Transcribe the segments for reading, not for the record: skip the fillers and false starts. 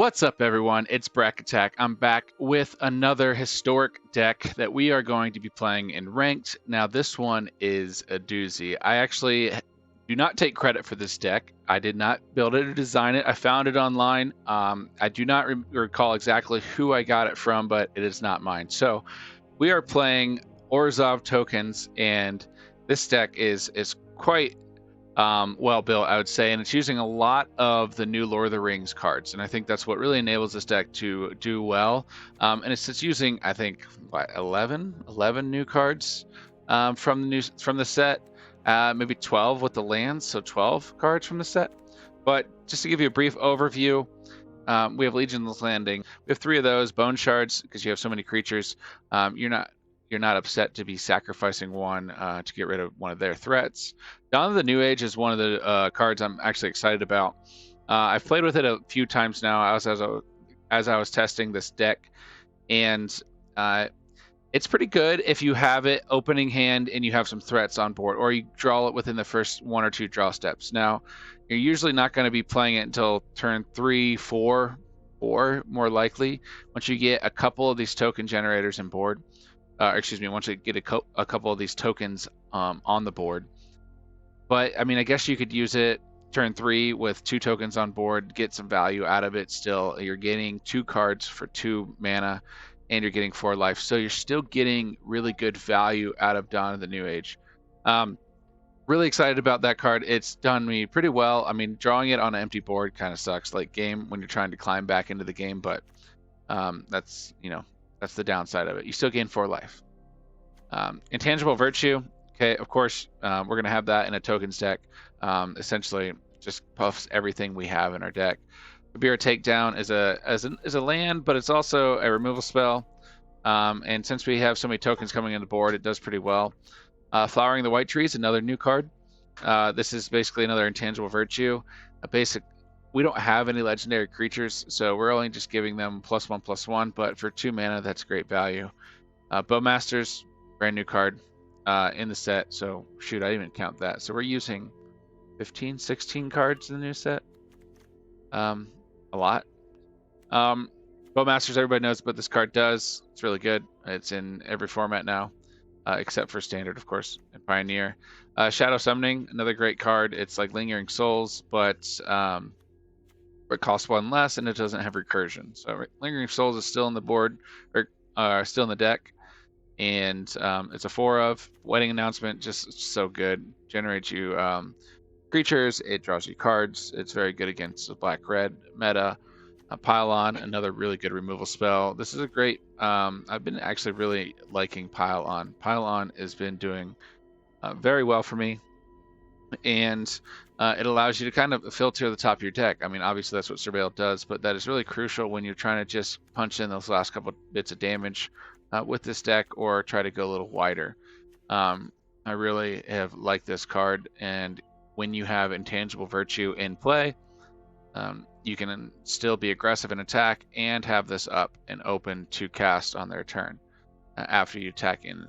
What's up, everyone? It's Brack Attack. I'm back with another historic deck that we are going to be playing in ranked. Now, this one is a doozy. I actually do not take credit for this deck. I did not build it or design it. I found it online. I do not recall exactly who I got it from, but it is not mine. So we are playing Orzhov tokens, and this deck is quite well built, I would say, and it's using a lot of the new Lord of the Rings cards, and I think that's what really enables this deck to do well. And it's using, I think, what, 11 new cards from the set, maybe 12 with the lands, so 12 cards from the set. But just to give you a brief overview, we have Legion's Landing. We have 3 of those bone shards because you have so many creatures. You're not upset to be sacrificing one to get rid of one of their threats. Dawn of the New Age is one of the cards I'm actually excited about. I've played with it a few times now as I was testing this deck, and it's pretty good if you have it opening hand and you have some threats on board, or you draw it within the first 1 or 2 draw steps. Now, you're usually not going to be playing it until turn 3, 4, more likely, once you get a couple of these token generators on board. Once you get a couple of these tokens on the board. But, I mean, I guess you could use it turn 3 with 2 tokens on board, get some value out of it still. You're getting 2 cards for 2 mana, and you're getting 4 life. So you're still getting really good value out of Dawn of the New Age. Really excited about that card. It's done me pretty well. I mean, drawing it on an empty board kind of sucks late game when you're trying to climb back into the game, but that's the downside of it. You still gain 4 life. Intangible Virtue. Okay, of course, we're going to have that in a tokens deck. Essentially, just puffs everything we have in our deck. Kabira Takedown is a land, but it's also a removal spell. And since we have so many tokens coming in the board, it does pretty well. Flowering the White Trees, another new card. This is basically another Intangible Virtue. We don't have any legendary creatures, so we're only just giving them +1/+1, but for 2 mana, that's great value. Bowmasters, brand new card in the set, so shoot, I didn't even count that. So we're using 15, 16 cards in the new set. A lot. Bowmasters, everybody knows what this card does. It's really good. It's in every format now, except for Standard, of course, and Pioneer. Shadow Summoning, another great card. It's like Lingering Souls, but it costs 1 less, and it doesn't have recursion. So Lingering Souls is still on the board, or still in the deck, and it's a 4/. Wedding Announcement, just so good. Generates you creatures. It draws you cards. It's very good against the black-red meta. Pile-On, another really good removal spell. This is a great. I've been actually really liking Pile-On. Pile-On has been doing very well for me, and it allows you to kind of filter the top of your deck. I mean, obviously that's what Surveil does, but that is really crucial when you're trying to just punch in those last couple bits of damage with this deck, or try to go a little wider. I really have liked this card, and when you have Intangible Virtue in play, you can still be aggressive in attack and have this up and open to cast on their turn after you attack in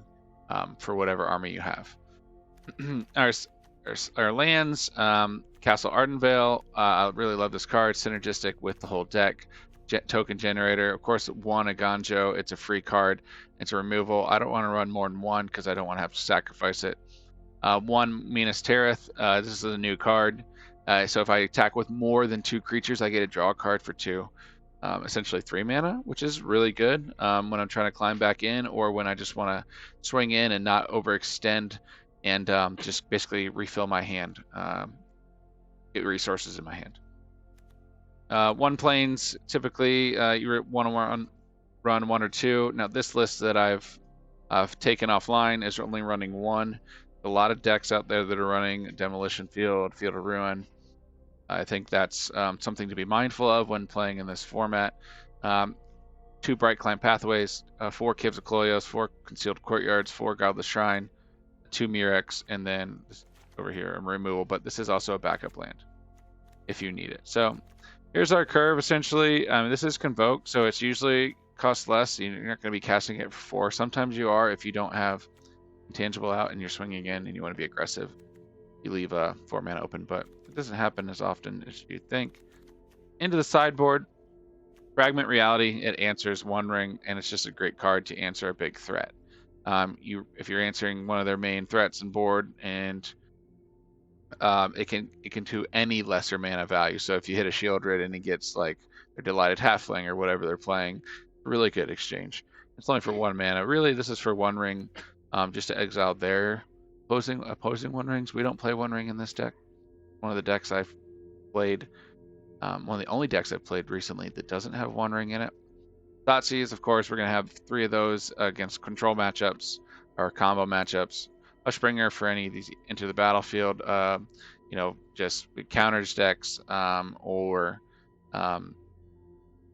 for whatever army you have. Our lands, Castle Ardenvale. I really love this card. Synergistic with the whole deck. Token generator. Of course, 1 Aganjo. It's a free card. It's a removal. I don't want to run more than 1 because I don't want to have to sacrifice it. 1 Minas Tirith. This is a new card. So if I attack with more than 2 creatures, I get to draw a card for 2. Essentially 3 mana, which is really good when I'm trying to climb back in, or when I just want to swing in and not overextend, and just basically refill my hand, get resources in my hand. 1 planes, typically you want to run 1 or 2. Now this list that I've taken offline is only running 1. A lot of decks out there that are running Demolition Field, Field of Ruin. I think that's something to be mindful of when playing in this format. 2 Bright Climb Pathways, 4 Caves of Cloyos, 4 Concealed Courtyards, 4 Godless Shrine, 2 Murex, and then over here a removal, but this is also a backup land if you need it. So here's our curve, essentially. This is Convoke, so it's usually costs less. You're not going to be casting it for 4. Sometimes you are if you don't have Intangible out and you're swinging in and you want to be aggressive. You leave 4 mana open, but it doesn't happen as often as you think. Into the sideboard. Fragment Reality, it answers One Ring, and it's just a great card to answer a big threat. If you're answering one of their main threats in board, and it can do any lesser mana value. So if you hit a Shieldred and he gets like a Delighted Halfling or whatever they're playing, really good exchange. It's only for 1 mana. Really, this is for One Ring, just to exile their opposing One Rings. We don't play One Ring in this deck. One of the decks I've played, one of the only decks I've played recently that doesn't have One Ring in it. Thoughtseize, of course, we're going to have 3 of those against control matchups or combo matchups. Hushbringer for any of these into the battlefield, just counters decks or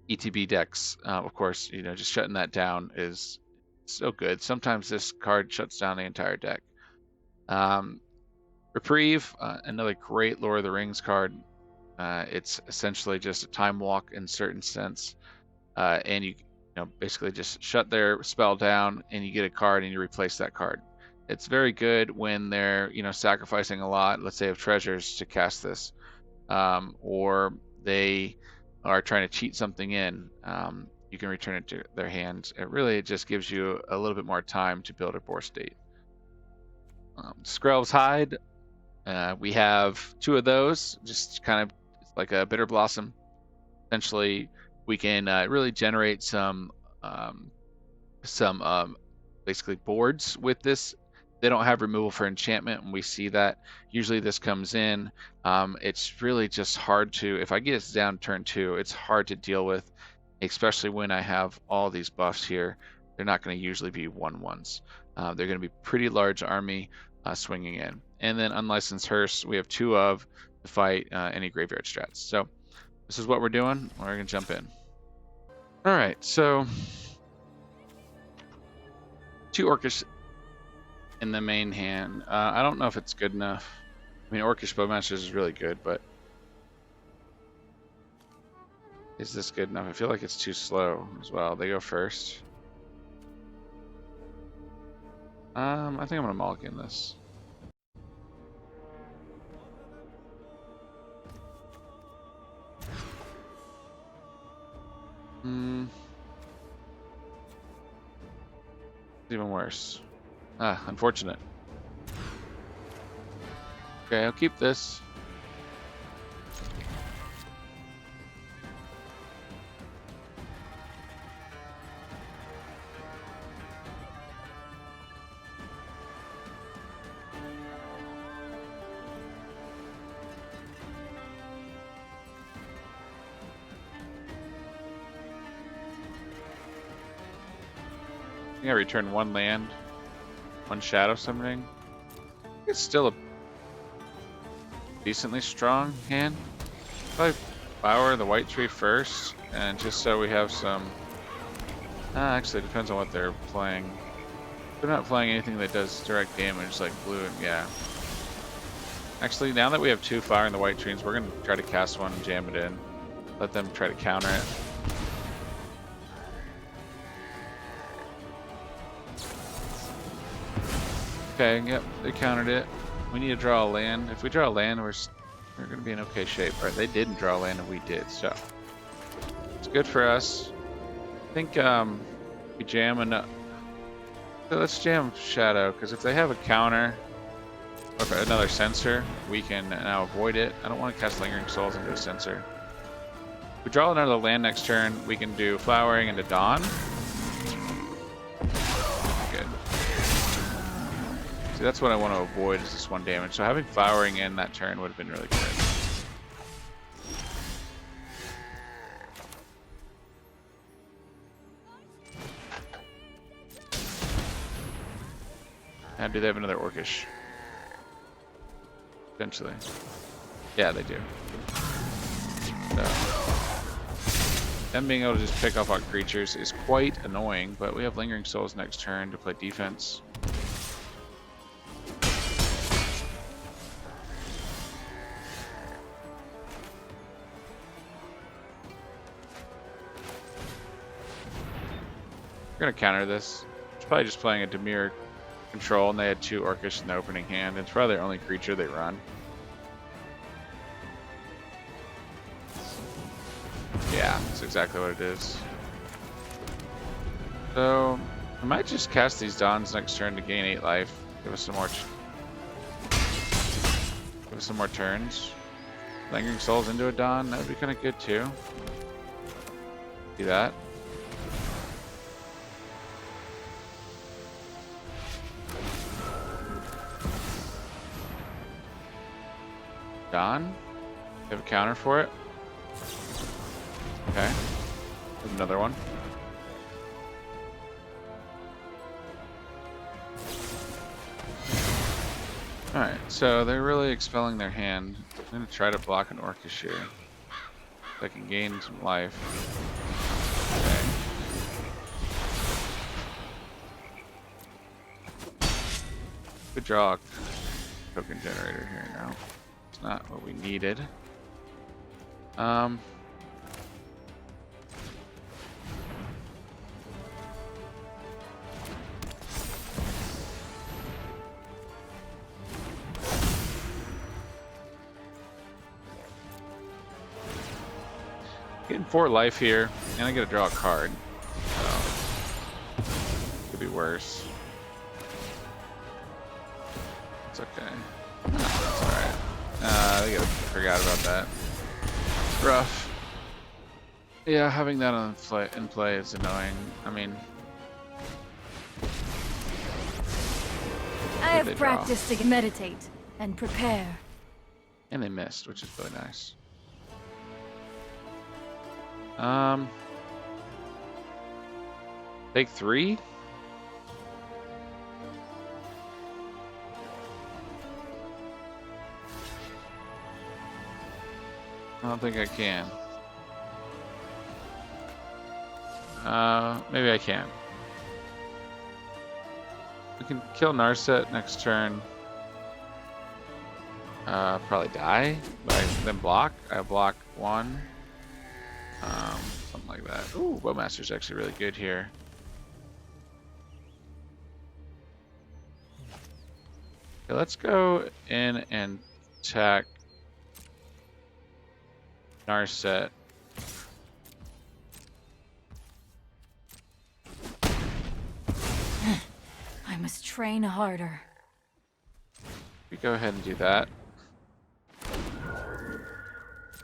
ETB decks. Of course, just shutting that down is so good. Sometimes this card shuts down the entire deck. Reprieve, another great Lord of the Rings card. It's essentially just a time walk in certain sense, and you basically just shut their spell down, and you get a card, and you replace that card. It's very good when they're sacrificing a lot, let's say of treasures, to cast this, or they are trying to cheat something in. You can return it to their hands. It just gives you a little bit more time to build a board state. Skrelv's Hide. We have 2 of those, just kind of like a Bitter Blossom. Essentially, we can really generate some basically boards with this. They don't have removal for enchantment, and we see that. Usually this comes in. It's really just hard to, if I get this down turn 2, it's hard to deal with, especially when I have all these buffs here. They're not going to usually be 1/1s. They're going to be pretty large army swinging in. And then Unlicensed Hearse, we have 2 of to fight any graveyard strats. So this is what we're doing. We're going to jump in. All right, so 2 Orcish in the main hand. I don't know if it's good enough. I mean, Orcish Bowmasters is really good, but is this good enough? I feel like it's too slow as well. They go first. I think I'm gonna mulligan this. It's even worse. Unfortunate. Okay, I'll keep this. I think I return 1 land, 1 shadow summoning. It's still a decently strong hand. Probably flower the white tree first, and just so we have some. Actually, it depends on what they're playing. If they're not playing anything that does direct damage, like blue and yeah. Actually, now that we have 2 flowering the white trees, we're gonna try to cast 1 and jam it in. Let them try to counter it. Okay, yep, they countered it. We need to draw a land. If we draw a land, we're going to be in okay shape. All right, they didn't draw a land and we did, so it's good for us. I think we jam enough. So let's jam Shadow, because if they have a counter or another Censor, we can now avoid it. I don't want to cast Lingering Souls into a Censor. If we draw another land next turn, we can do Flowering into Dawn. See, that's what I want to avoid, is this 1 damage. So having Flowering in that turn would have been really good. And do they have another Orcish? Eventually. Yeah, they do. So, them being able to just pick off our creatures is quite annoying, but we have Lingering Souls next turn to play defense. We're gonna counter this. It's probably just playing a Dimir control, and they had 2 Orcish in the opening hand. It's probably their only creature they run. Yeah. Yeah, that's exactly what it is. So I might just cast these Dons next turn to gain 8 life. Give us some more. Give us some more turns. Lingering Souls into a Don. That would be kind of good too. Do that. Don. You have a counter for it. Okay. There's another one. Alright, so they're really expelling their hand. I'm going to try to block an Orcish here. So I can gain some life. Okay. Could draw a token generator here now. It's not what we needed. Getting 4 life here, and I get to draw a card. So could be worse. It's okay. It's alright. I forgot about that. Rough. Yeah, having that in play is annoying. I mean, I have practiced to meditate and prepare. And they missed, which is really nice. Take 3? I don't think I can. Maybe I can. We can kill Narset next turn. Probably die, but then block. I block 1. Something like that. Ooh, Bowmaster's actually really good here. Okay, let's go in and attack Narset. I must train harder. We go ahead and do that.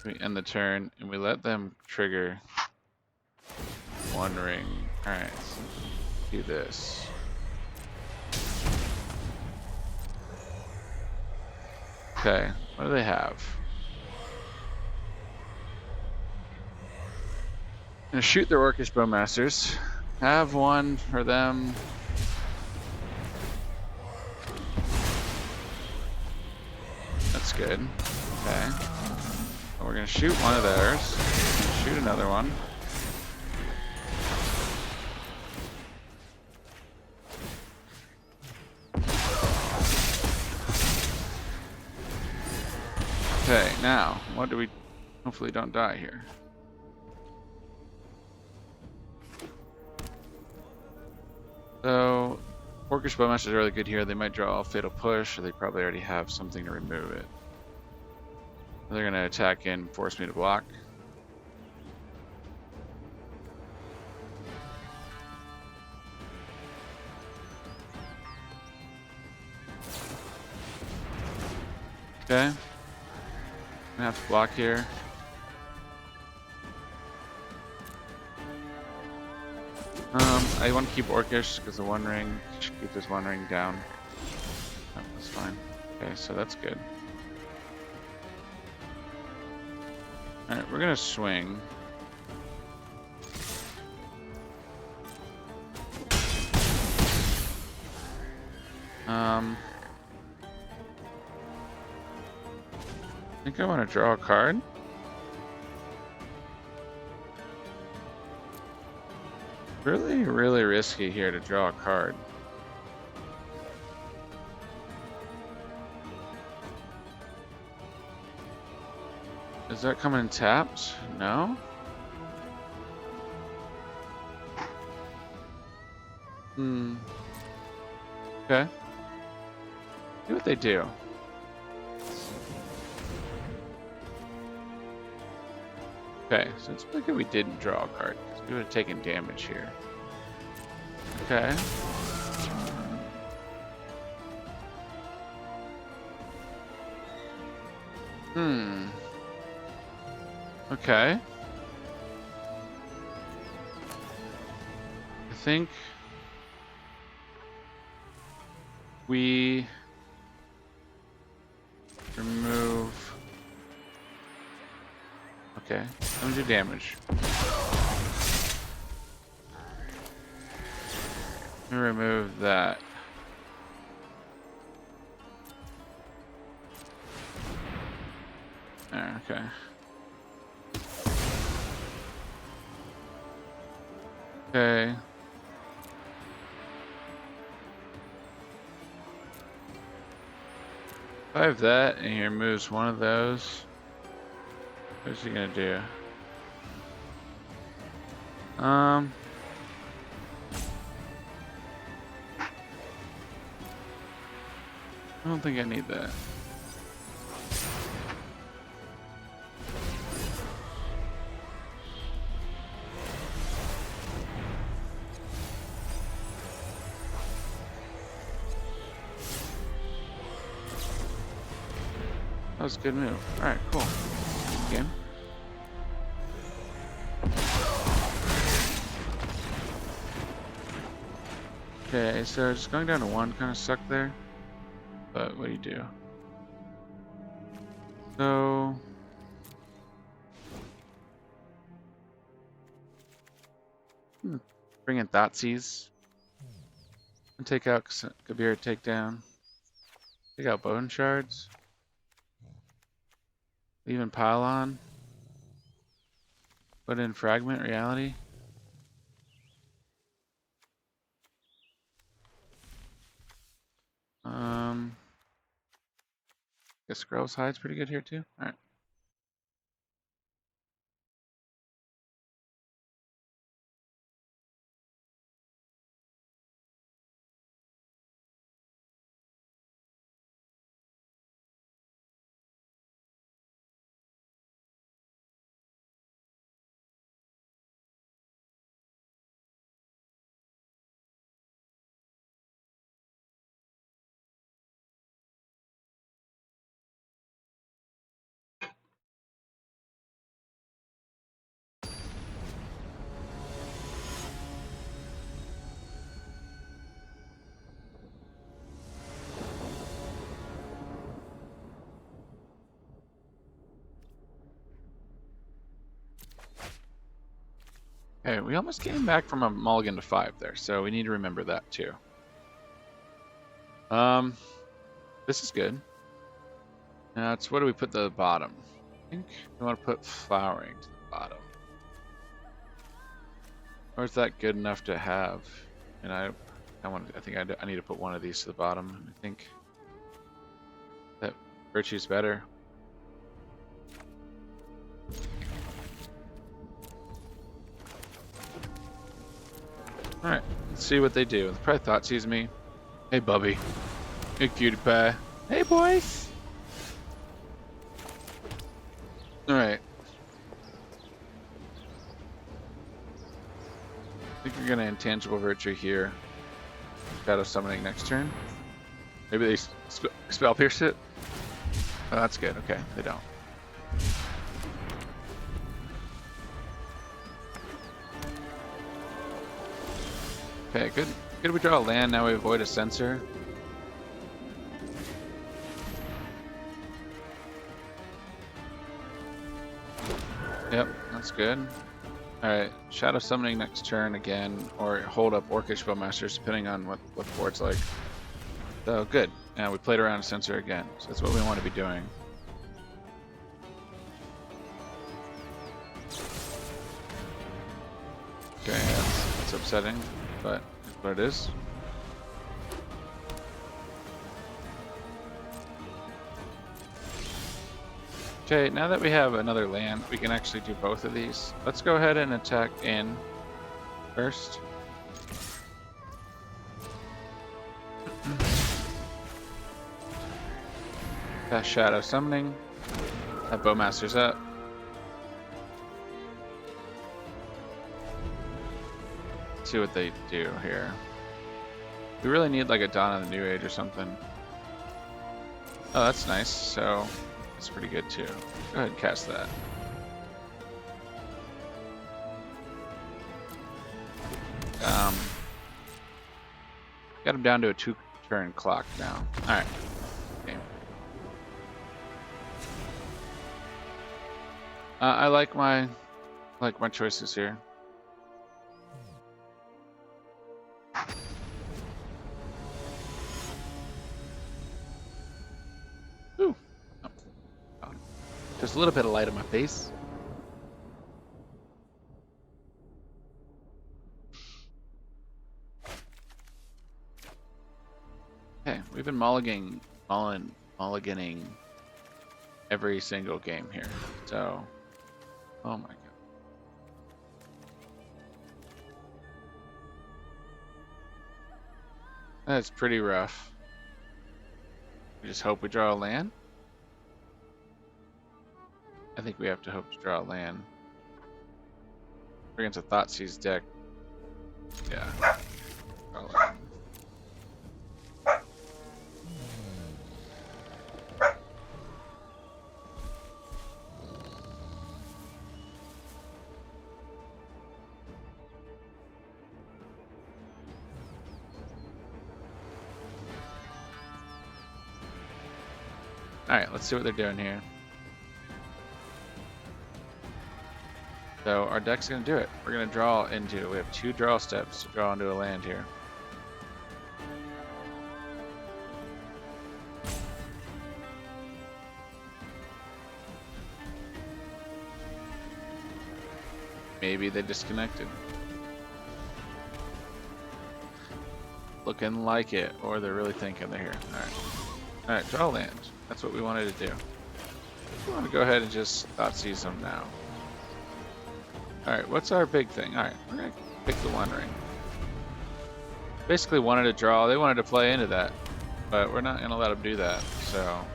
We end the turn and we let them trigger 1 ring. Alright, so do this. Okay, what do they have? I'm gonna shoot their Orcish Bowmasters. Have 1 for them. That's good. Okay. And we're gonna shoot 1 of theirs. Shoot another one. Okay, now, what do we... Hopefully don't die here. So, Orcish Bowmasters are really good here. They might draw a Fatal Push, or they probably already have something to remove it. They're going to attack and force me to block. Okay. I'm gonna have to block here. I want to keep Orcish because the 1 ring should keep this 1 ring down. Oh, that's fine. Okay, so that's good. Alright, we're gonna swing. I think I want to draw a card. Really, really risky here to draw a card. Is that coming tapped? No? Okay. See what they do. Okay, so it's really good we didn't draw a card, because we would have taken damage here. Okay. Okay. I think we remove. Okay, let me do damage. Let me remove that. There, okay. Okay. If I have that and he removes one of those, what's he gonna do? I don't think I need that. That was a good move. Alright, cool. Game. Okay, so just going down to one kind of sucked there. But what do you do? So... bring in Thoughtseize. And take out Kabir takedown. Take out Bone Shards. Even Pylon. Put in Fragment Reality. Guess Scrolls Hide's pretty good here too. Alright. Okay, we almost came back from a mulligan to 5 there, so we need to remember that too. This is good. Now it's, what do we put at the bottom? I think we want to put Flowering to the bottom. Or is that good enough to have? And I need to put one of these to the bottom. I think that Virtue's better. Alright, let's see what they do. They probably Thoughtseize me. Hey, Bubby. Hey, cutie pie. Hey, boys! Alright. I think we're gonna Intangible Virtue here. Shadow Summoning next turn. Maybe they Spell Pierce it? Oh, that's good. Okay, they don't. Okay, good. Good we draw a land, now we avoid a Censor. Yep, that's good. Alright, Shadow Summoning next turn again, or hold up Orcish Bowmasters, depending on what the board's like. So, good. And we played around a Censor again, so that's what we want to be doing. Okay, that's upsetting, but that's what it is. Okay, now that we have another land, we can actually do both of these. Let's go ahead and attack in first. Cast Shadow Summoning. Have Bowmasters up. see what they do here. We really need like a Dawn of the New Age or something. Oh, that's nice. So that's pretty good too. Go ahead and cast that. Got him down to a 2-turn clock now. All right. Okay. I like my choices here. Ooh. Oh. Just a little bit of light on my face. Okay, we've been mulliganing every single game here. So, oh my god. That's pretty rough. We just hope we draw a land. I think we have to hope to draw a land. We're against a Thoughtseize deck. Yeah. Draw a land. Alright, let's see what they're doing here. So our deck's going to do it. We're going to draw into, we have 2 draw steps to draw into a land here. Maybe they disconnected. Looking like it, or they're really thinking they're here. Alright. Alright, draw land. That's what we wanted to do. We want to go ahead and just Thoughtseize them now. Alright, what's our big thing? Alright, we're going to pick the One Ring. Basically wanted to draw, they wanted to play into that, but we're not going to let them do that, so.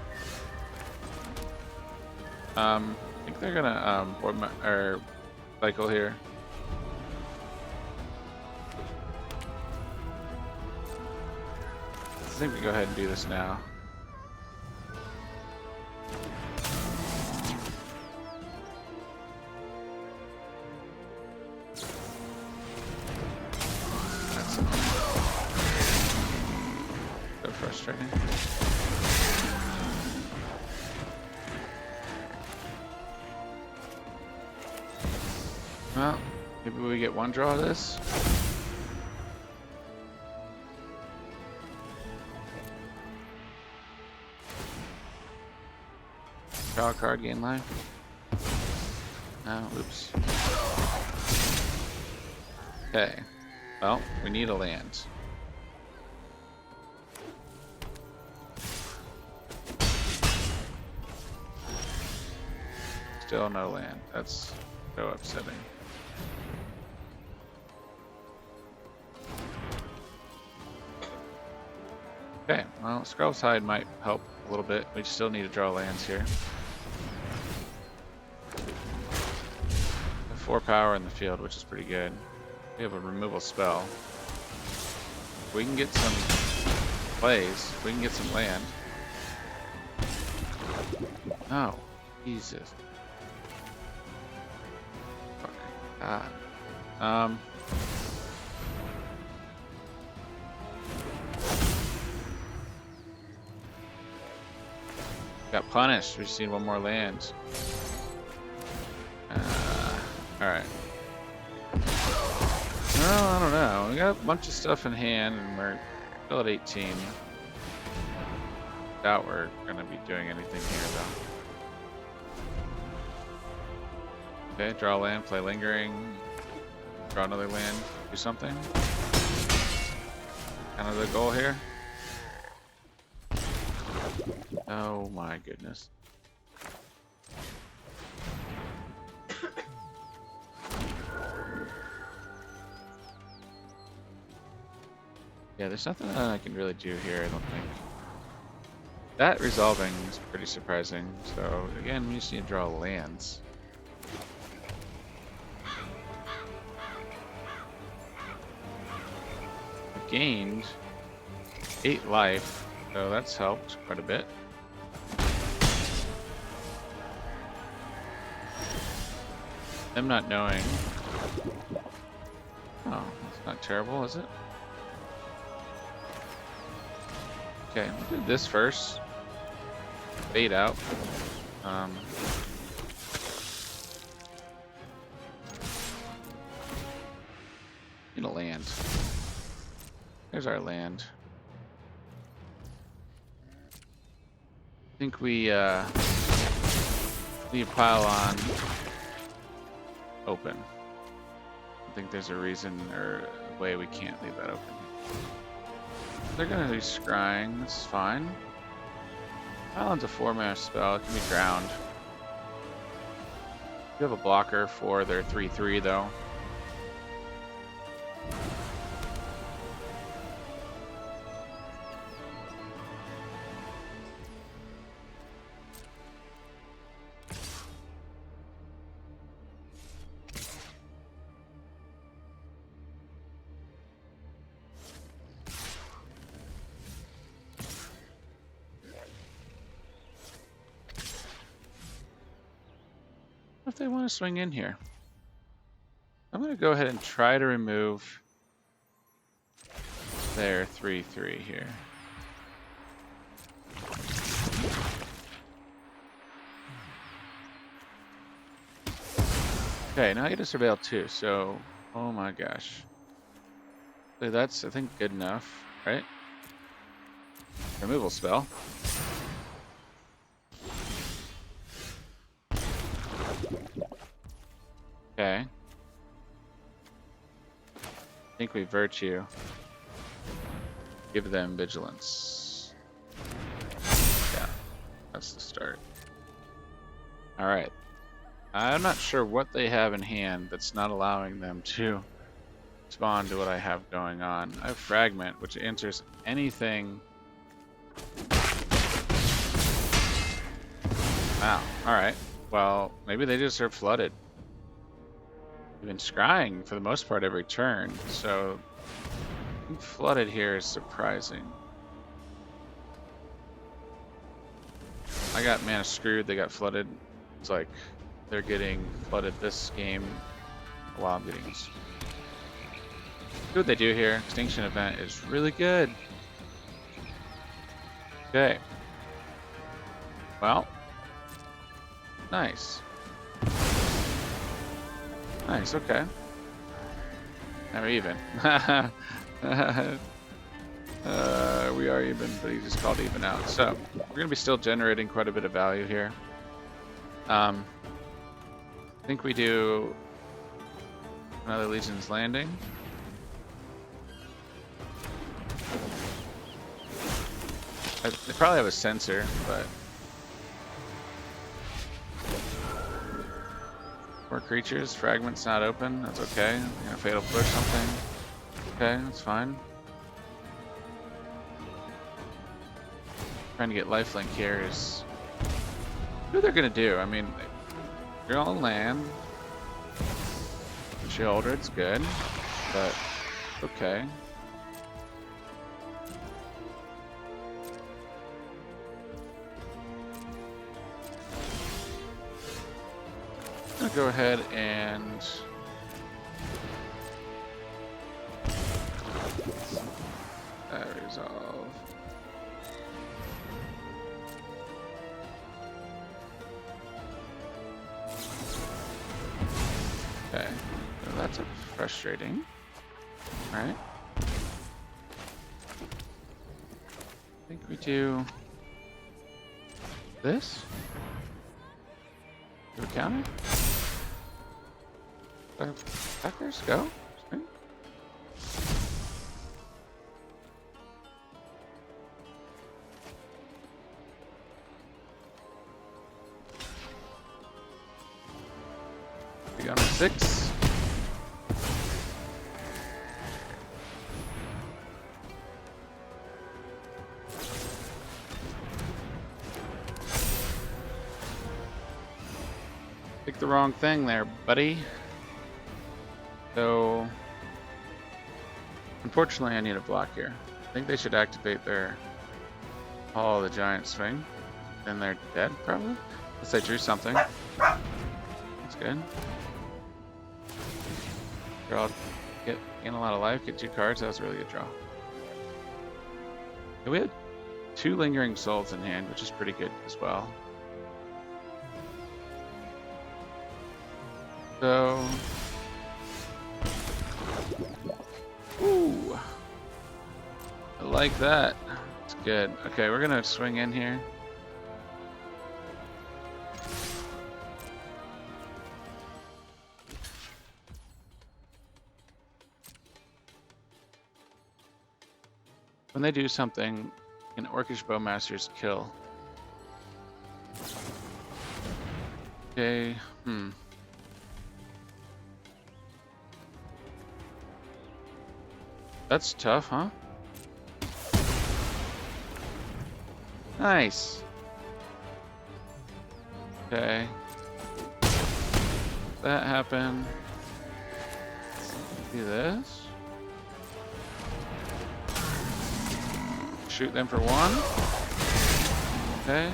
I think they're going to cycle here. I think we go ahead and do this now. Frustrating. Well, maybe we get one draw of this. Draw a card, gain life. Oh, oops. Okay. Well, we need a land. Still no land. That's so upsetting. Okay, well, Skrell's Hide might help a little bit. We still need to draw lands here. 4 power in the field, which is pretty good. We have a removal spell. If we can get some plays, if we can get some land. Oh, Jesus. God. Got punished. We just need one more land. Alright. Well, I don't know. We got a bunch of stuff in hand and we're still at 18. Doubt we're going to be doing anything here though. Okay, draw land, play lingering, draw another land, do something. Kind of the goal here. Oh my goodness. Yeah, there's nothing that I can really do here, I don't think. That resolving is pretty surprising, so again, we just need to draw lands. gained 8 life, so that's helped quite a bit. Them not knowing. Oh, that's not terrible, is it? Okay, we'll do this first. Fade out. Need a land. There's our land. I think we leave pylon open. I think there's a reason or a way we can't leave that open. They're gonna be scrying, this is fine. Pylon's a 4-mana spell, it can be drowned. You have a blocker for their 3/3 though. What if they want to swing in here? I'm going to go ahead and try to remove their 3/3 here. Okay, now I get to surveil 2, so oh my gosh. So that's, I think, good enough, right? Removal spell. Okay. I think we virtue. Give them vigilance. Yeah, that's the start. Alright. I'm not sure what they have in hand that's not allowing them to respond to what I have going on. I have Fragment, which answers anything. Wow, alright. Well, maybe they just are flooded. They've been scrying for the most part every turn, so being flooded here is surprising. I got mana screwed, they got flooded. It's like they're getting flooded this game while I'm getting this. See what they do here. Extinction event is really good. Okay. Well. Nice. Nice, okay. Now we're even. We are even, but he just called even out. So, we're going to be still generating quite a bit of value here. I think we do another Legion's Landing. They probably have a sensor, but... More creatures, Fragment's not open, that's okay. Fatal Push something. Okay, that's fine. Trying to get lifelink here is... What they're gonna do? I mean, you're on land. Sheoldred's good, but okay. I'm gonna go ahead and resolve. Okay, so that's frustrating. All right. I think we do this. Do we counter? Attackers go. Spring. We got 6. Pick the wrong thing there, buddy. So Unfortunately, I need a block here. I think they should activate their Hall of the Giant Swing. Then they're dead, probably? Unless I drew something. That's good. Draw, gain a lot of life, get 2 cards. That was a really good draw. Okay, we had 2 Lingering Souls in hand, which is pretty good as well. So... Ooh. I like that. It's good. Okay, we're gonna swing in here. When they do something, an Orcish Bowmaster's kill. Okay, That's tough, huh? Nice. Okay. That happened. Do this. Shoot them for 1. Okay.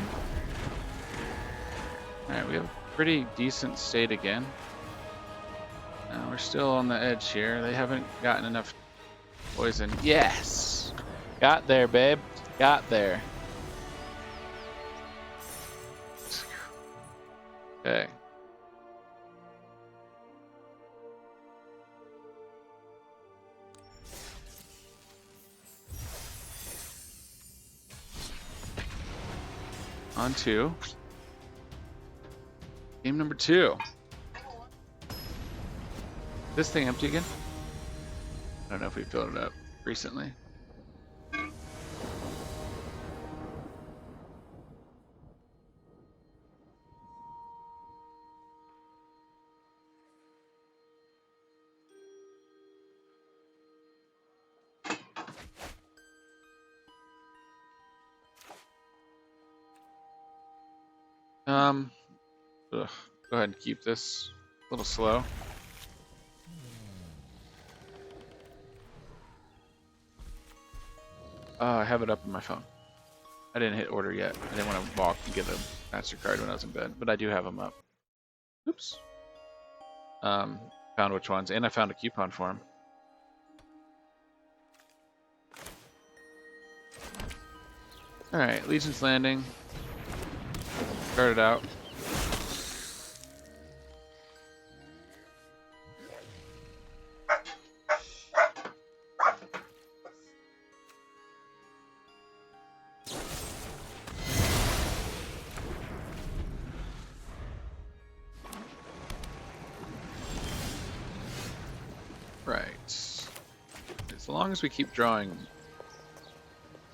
Alright, we have a pretty decent state again. We're still on the edge here. They haven't gotten enough poison. Yes! Got there, babe. Got there. Okay. On 2. Game number 2. This thing empty again? I don't know if we filled it up recently. Go ahead and keep this a little slow. I have it up on my phone. I didn't hit order yet. I didn't want to walk and get a MasterCard when I was in bed, but I do have them up. Oops. Found which ones, and I found a coupon for them. Alright, Legion's Landing. Start it out. Right. As long as we keep drawing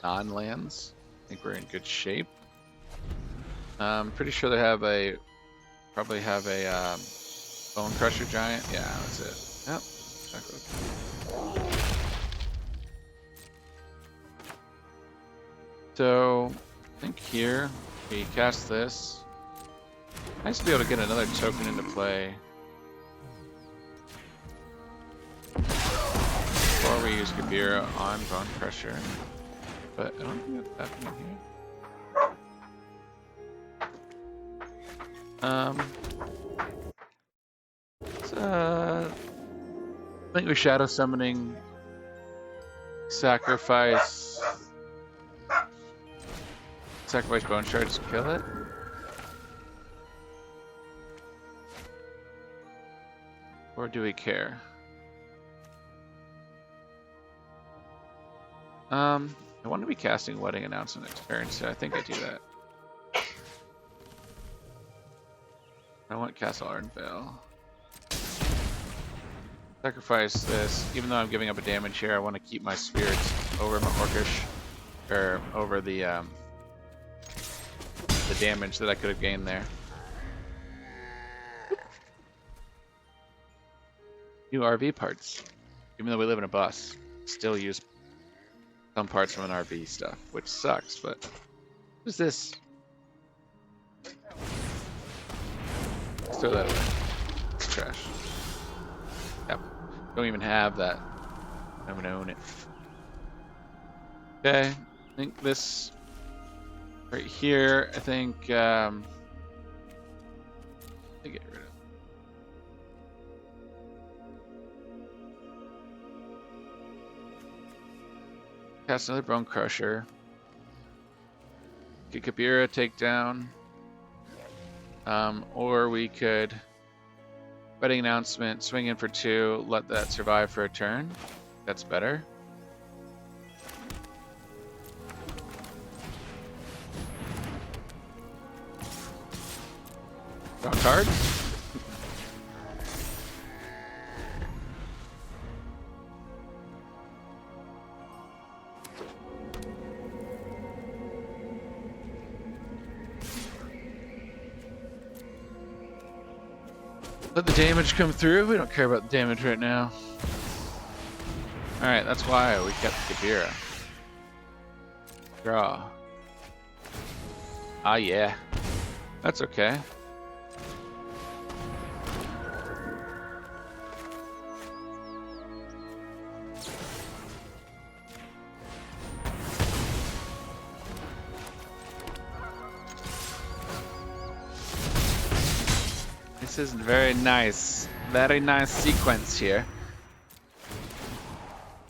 non-lands, I think we're in good shape. I'm pretty sure they have probably have a Bone Crusher Giant. Yeah, that's it. Yep. Exactly. So, I think here we cast this. Nice to be able to get another token into play. Or we use Kabira on Bone Crusher. But I don't think that's happening here. I think we're Shadow Summoning, sacrifice Bone Shards to kill it. Or do we care? I want to be casting Wedding Announcement next turn, so I think I do that. I want Castle Ardenvale. Sacrifice this. Even though I'm giving up a damage here, I want to keep my spirits over my Orcish, or over the damage that I could have gained there. New RV parts. Even though we live in a bus, still use some parts from an RV stuff, which sucks, but what is this? Let's throw that away. It's trash. Yep. Don't even have that I'm gonna own it. Okay, I think this right here. I think I get rid of. Cast another Bone Crusher. Get Kabira takedown. Or we could wedding announcement, swing in for 2, let that survive for a turn. That's better. Draw a card. Let the damage come through. We don't care about the damage right now. Alright, that's why we kept Kabira. Draw. Ah, yeah. That's okay. This is very nice sequence here.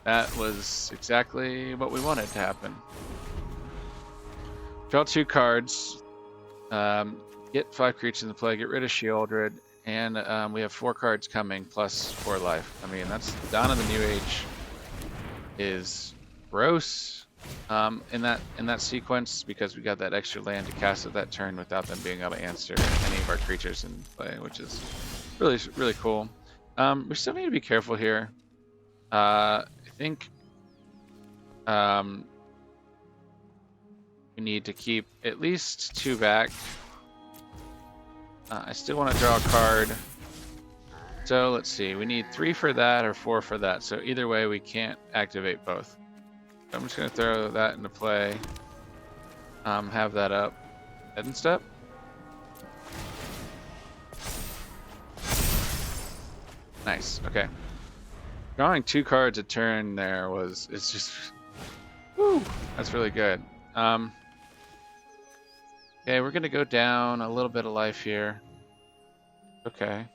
That was exactly what we wanted to happen. Draw 2 cards. Get 5 creatures in play. Get rid of Shieldred, and we have 4 cards coming plus 4 life. I mean, that's Dawn of the New Age is gross in that sequence because we got that extra land to cast at that turn without them being able to answer any of our creatures in play, which is really cool. We still need to be careful here. I think we need to keep at least 2 back. I still want to draw a card. So let's see, we need 3 for that or 4 for that. So either way, we can't activate both. So I'm just going to throw that into play. Have that up. Head and step. Nice. Okay. Drawing 2 cards a turn there it's just, woo, that's really good. Okay, we're gonna go down a little bit of life here. Okay.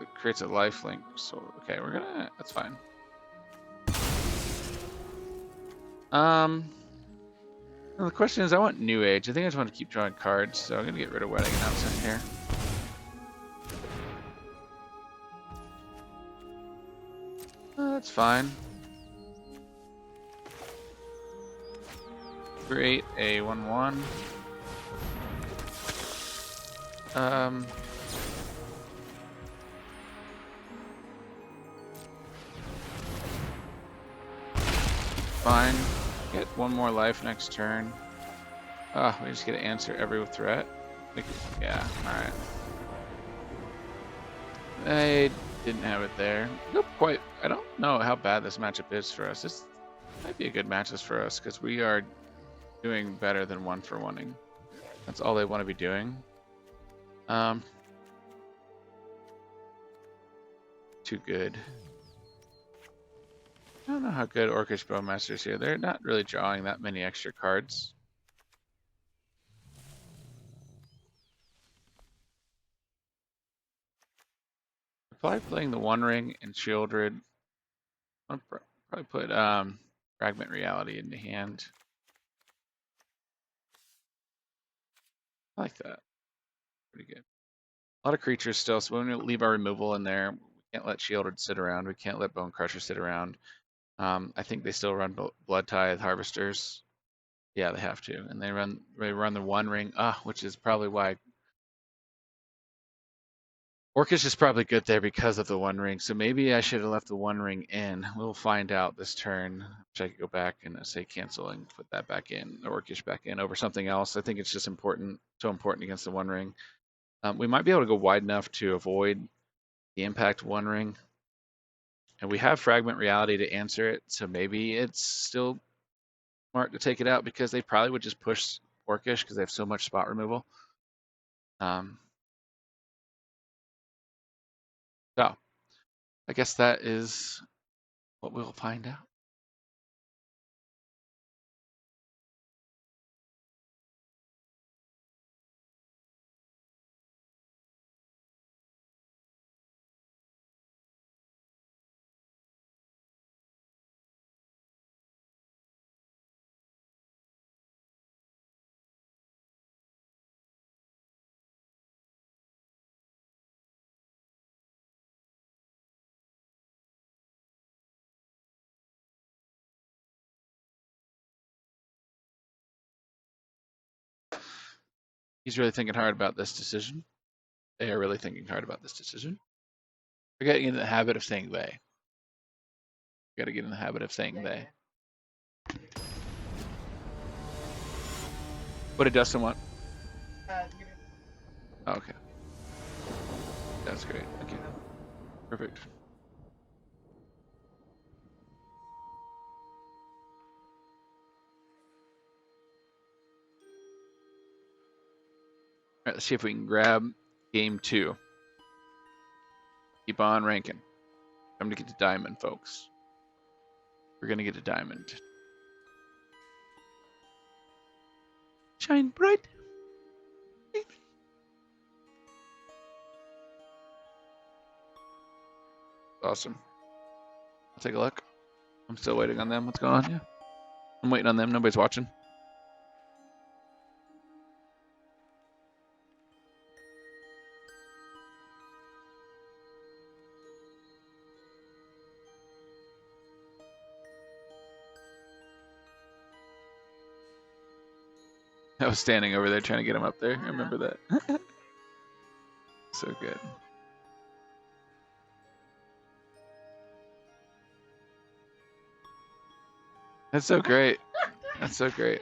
It creates a life link, so okay, that's fine. The question is, I want New Age. I think I just want to keep drawing cards, so I'm gonna get rid of Wedding Announcement here. That's fine. Create a 1/1. Fine. Get 1 more life next turn. Oh, we just get to answer every threat. Yeah, alright. I didn't have it there. Nope, quite. I don't know how bad this matchup is for us. This might be a good matchup for us because we are doing better than 1-for-1ing. That's all they want to be doing. Too good. I don't know how good Orcish Bowmaster's here. They're not really drawing that many extra cards. Probably playing the One Ring and Shieldred. I'll probably put Fragment Reality into hand. I like that. Pretty good. A lot of creatures still, so we're going to leave our removal in there. We can't let Shieldred sit around. We can't let Bone Crusher sit around. I think they still run Blood Tithe Harvesters. Yeah, they have to, and they run the One Ring, which is probably why Orcish is probably good there because of the One Ring. So maybe I should have left the One Ring in. We'll find out this turn. Which I could go back and say cancel and put that back in, Orcish back in over something else. I think it's just important, so important against the One Ring. We might be able to go wide enough to avoid the impact One Ring. And we have Fragment Reality to answer it, so maybe it's still smart to take it out because they probably would just push Orcish because they have so much spot removal. So I guess that is what we'll find out. He's really thinking hard about this decision. They are really thinking hard about this decision. We're getting in the habit of saying they. We gotta get in the habit of saying they. What did Dustin want? Oh, okay. That's great. Okay. Perfect. All right, let's see if we can grab game 2. Keep on ranking. Time to get to diamond, folks. We're gonna get to diamond. Shine bright. Awesome. I'll take a look. I'm still waiting on them. What's going on? Yeah. I'm waiting on them. Nobody's watching. I was standing over there trying to get him up there. I remember that. So good. That's so great. That's so great.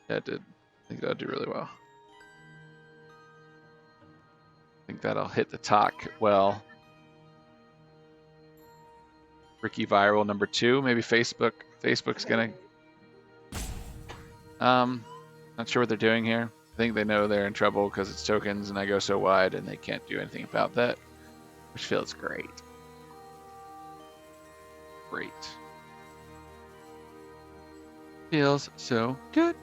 Yeah, it did. I think that'll do really well. I think that'll hit the talk well. Ricky viral number 2. Maybe Facebook. Facebook's gonna. Not sure what they're doing here. I think they know they're in trouble because it's tokens and I go so wide and they can't do anything about that, which feels great. Great. Feels so good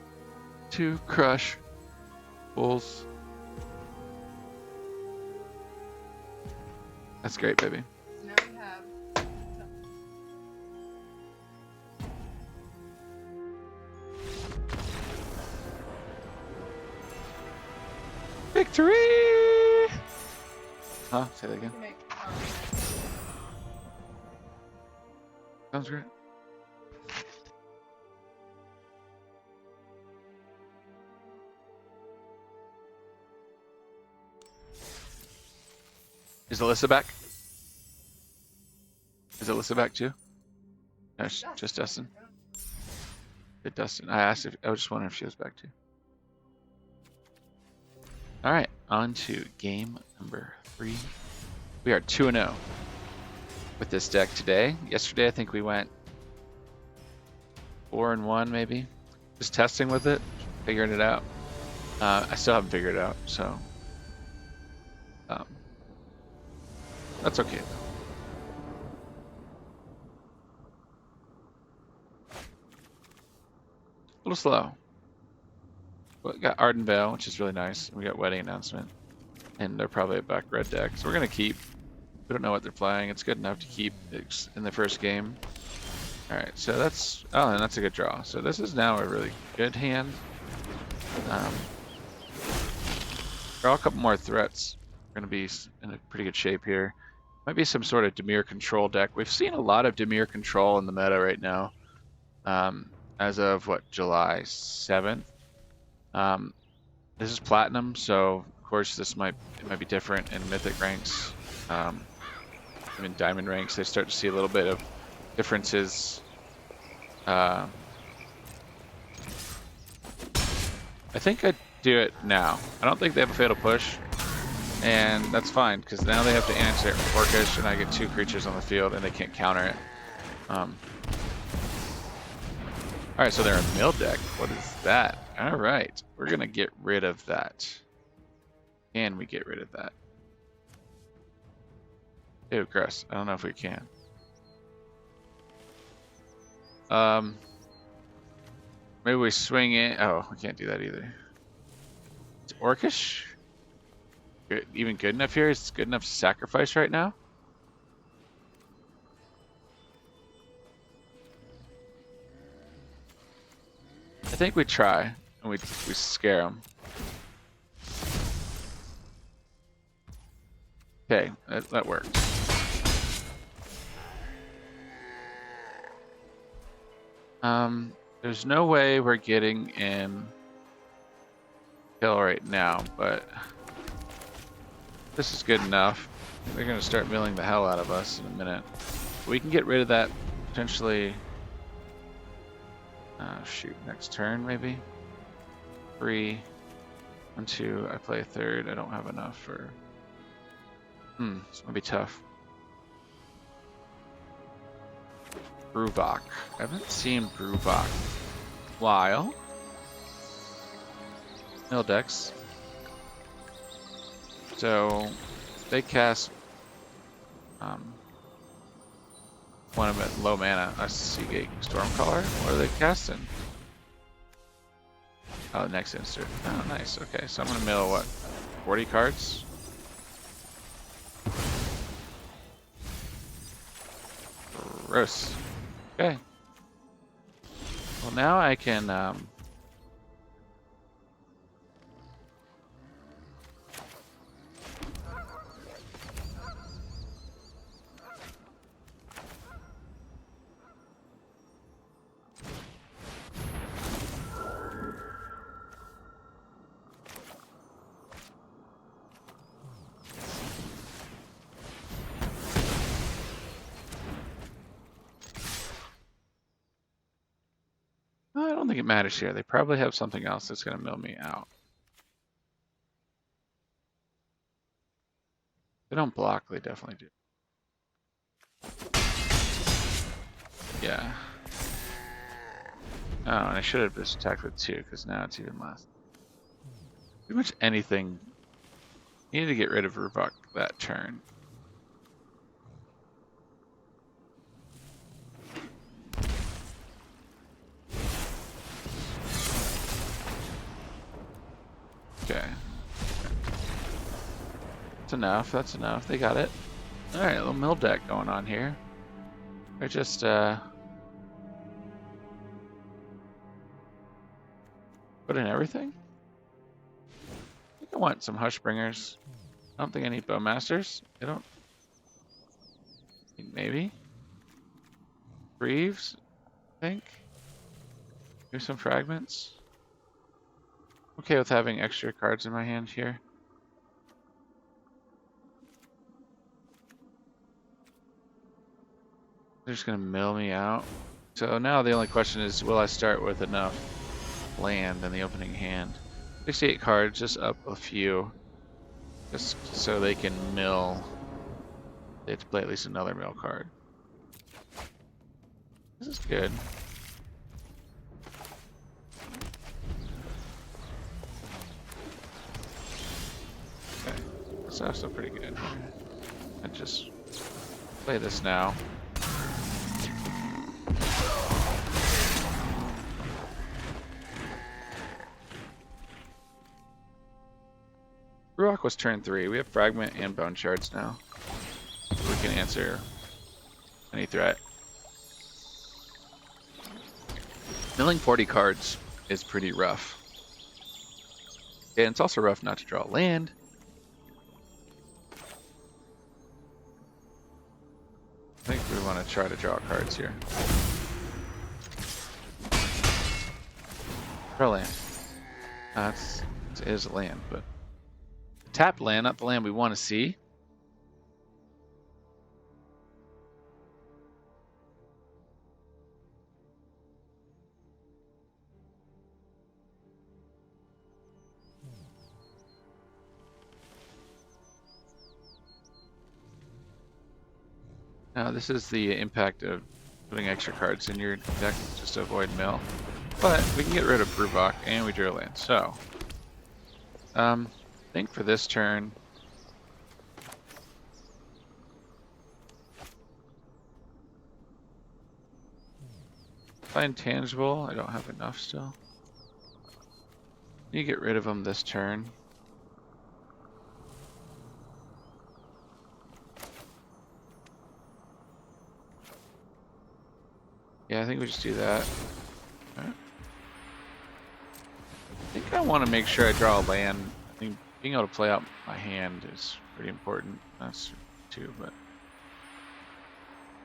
to crush bulls. That's great, baby. So now we have Victory! Huh? Say that again. Sounds great. Is Alyssa back? Is Alyssa back too? No, just Dustin. Good Dustin. I asked if I was just wondering if she was back too. All right, on to game number 3. We are 2-0 with this deck today. Yesterday, I think we went 4-1 maybe. Just testing with it, figuring it out. I still haven't figured it out, so that's okay though. A little slow. We got Ardenvale, which is really nice. We got Wedding Announcement, and they're probably a back red deck, so we're gonna keep. We don't know what they're playing. It's good enough to keep in the first game. All right, so that's and that's a good draw. So this is now a really good hand. Draw a couple more threats. We're gonna be in a pretty good shape here. Might be some sort of Dimir control deck. We've seen a lot of Dimir control in the meta right now. As of what, July 7th. This is platinum, so of course it might be different in mythic ranks. In diamond ranks, they start to see a little bit of differences. I think I'd do it now. I don't think they have a fatal push, and that's fine because now they have to answer Orcish, and I get 2 creatures on the field, and they can't counter it. All right, so they're a mill deck. What is that? All right, we're gonna get rid of that. Can we get rid of that? Ew, gross. I don't know if we can. Maybe we swing it. Oh, we can't do that either. Is Orcish even good enough here? Is it good enough to sacrifice right now? I think we try and we scare them. Okay, that worked. There's no way we're getting in kill right now, but this is good enough. They're gonna start milling the hell out of us in a minute. We can get rid of that potentially. Shoot, next turn maybe. 3, 1, 2. I play a third. I don't have enough for. It's gonna be tough. Bruvok. I haven't seen Bruvok in a while. Mildex. So they cast one of them at low mana, a Seagate Stormcaller. What are they casting? Oh, next insert. Oh, nice. Okay, so I'm gonna mill what? 40 cards? Gross. Okay. Well, now I can I don't think it matters here. They probably have something else that's going to mill me out. They don't block, they definitely do. Yeah. Oh, and I should have just attacked with 2, because now it's even less. Pretty much anything. Needed to get rid of Rubok that turn. Okay. That's enough, that's enough. They got it. Alright, a little mill deck going on here. I just, put in everything? I think I want some Hushbringers. I don't think I need Bowmasters. I don't... Maybe? Greaves, I think? Maybe some Fragments? Okay with having extra cards in my hand here. They're just gonna mill me out. So now the only question is, will I start with enough land in the opening hand? 68 cards, just up a few. Just so they can mill. They have to play at least another mill card. This is good. Okay, that's also pretty good. I just play this now. Ruach was turn 3. We have Fragment and Bone Shards now. So we can answer any threat. Milling 40 cards is pretty rough. And it's also rough not to draw land. I think we want to try to draw cards here. Draw land. It is a land, but tapped land, not the land we want to see. Now this is the impact of putting extra cards in your deck just to avoid mill. But we can get rid of Bruvok and we drew land. So I think for this turn Find tangible. I don't have enough still. You get rid of them this turn. Yeah, I think we just do that. Right. I think I want to make sure I draw a land. I think being able to play out my hand is pretty important. That's too, but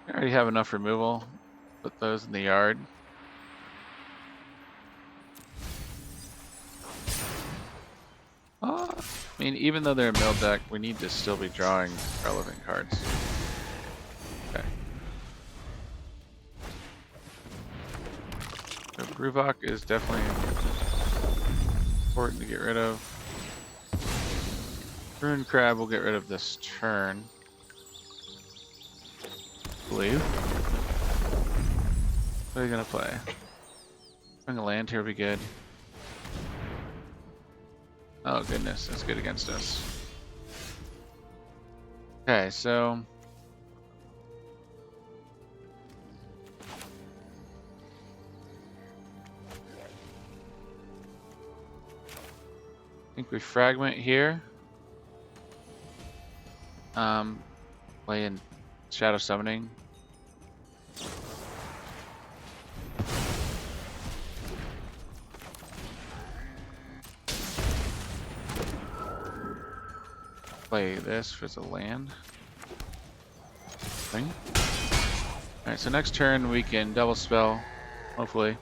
I already have enough removal. Put those in the yard. I mean, even though they're a mill deck, we need to still be drawing relevant cards. Okay. So Bruvok is definitely important to get rid of. Ruin Crab will get rid of this turn. I believe. What are you gonna play? Bring a land here would be good. Oh goodness, that's good against us. Okay, so I think we fragment here. Play in Shadow Summoning. Play this for the land. Thing. Alright, so next turn we can double spell, hopefully.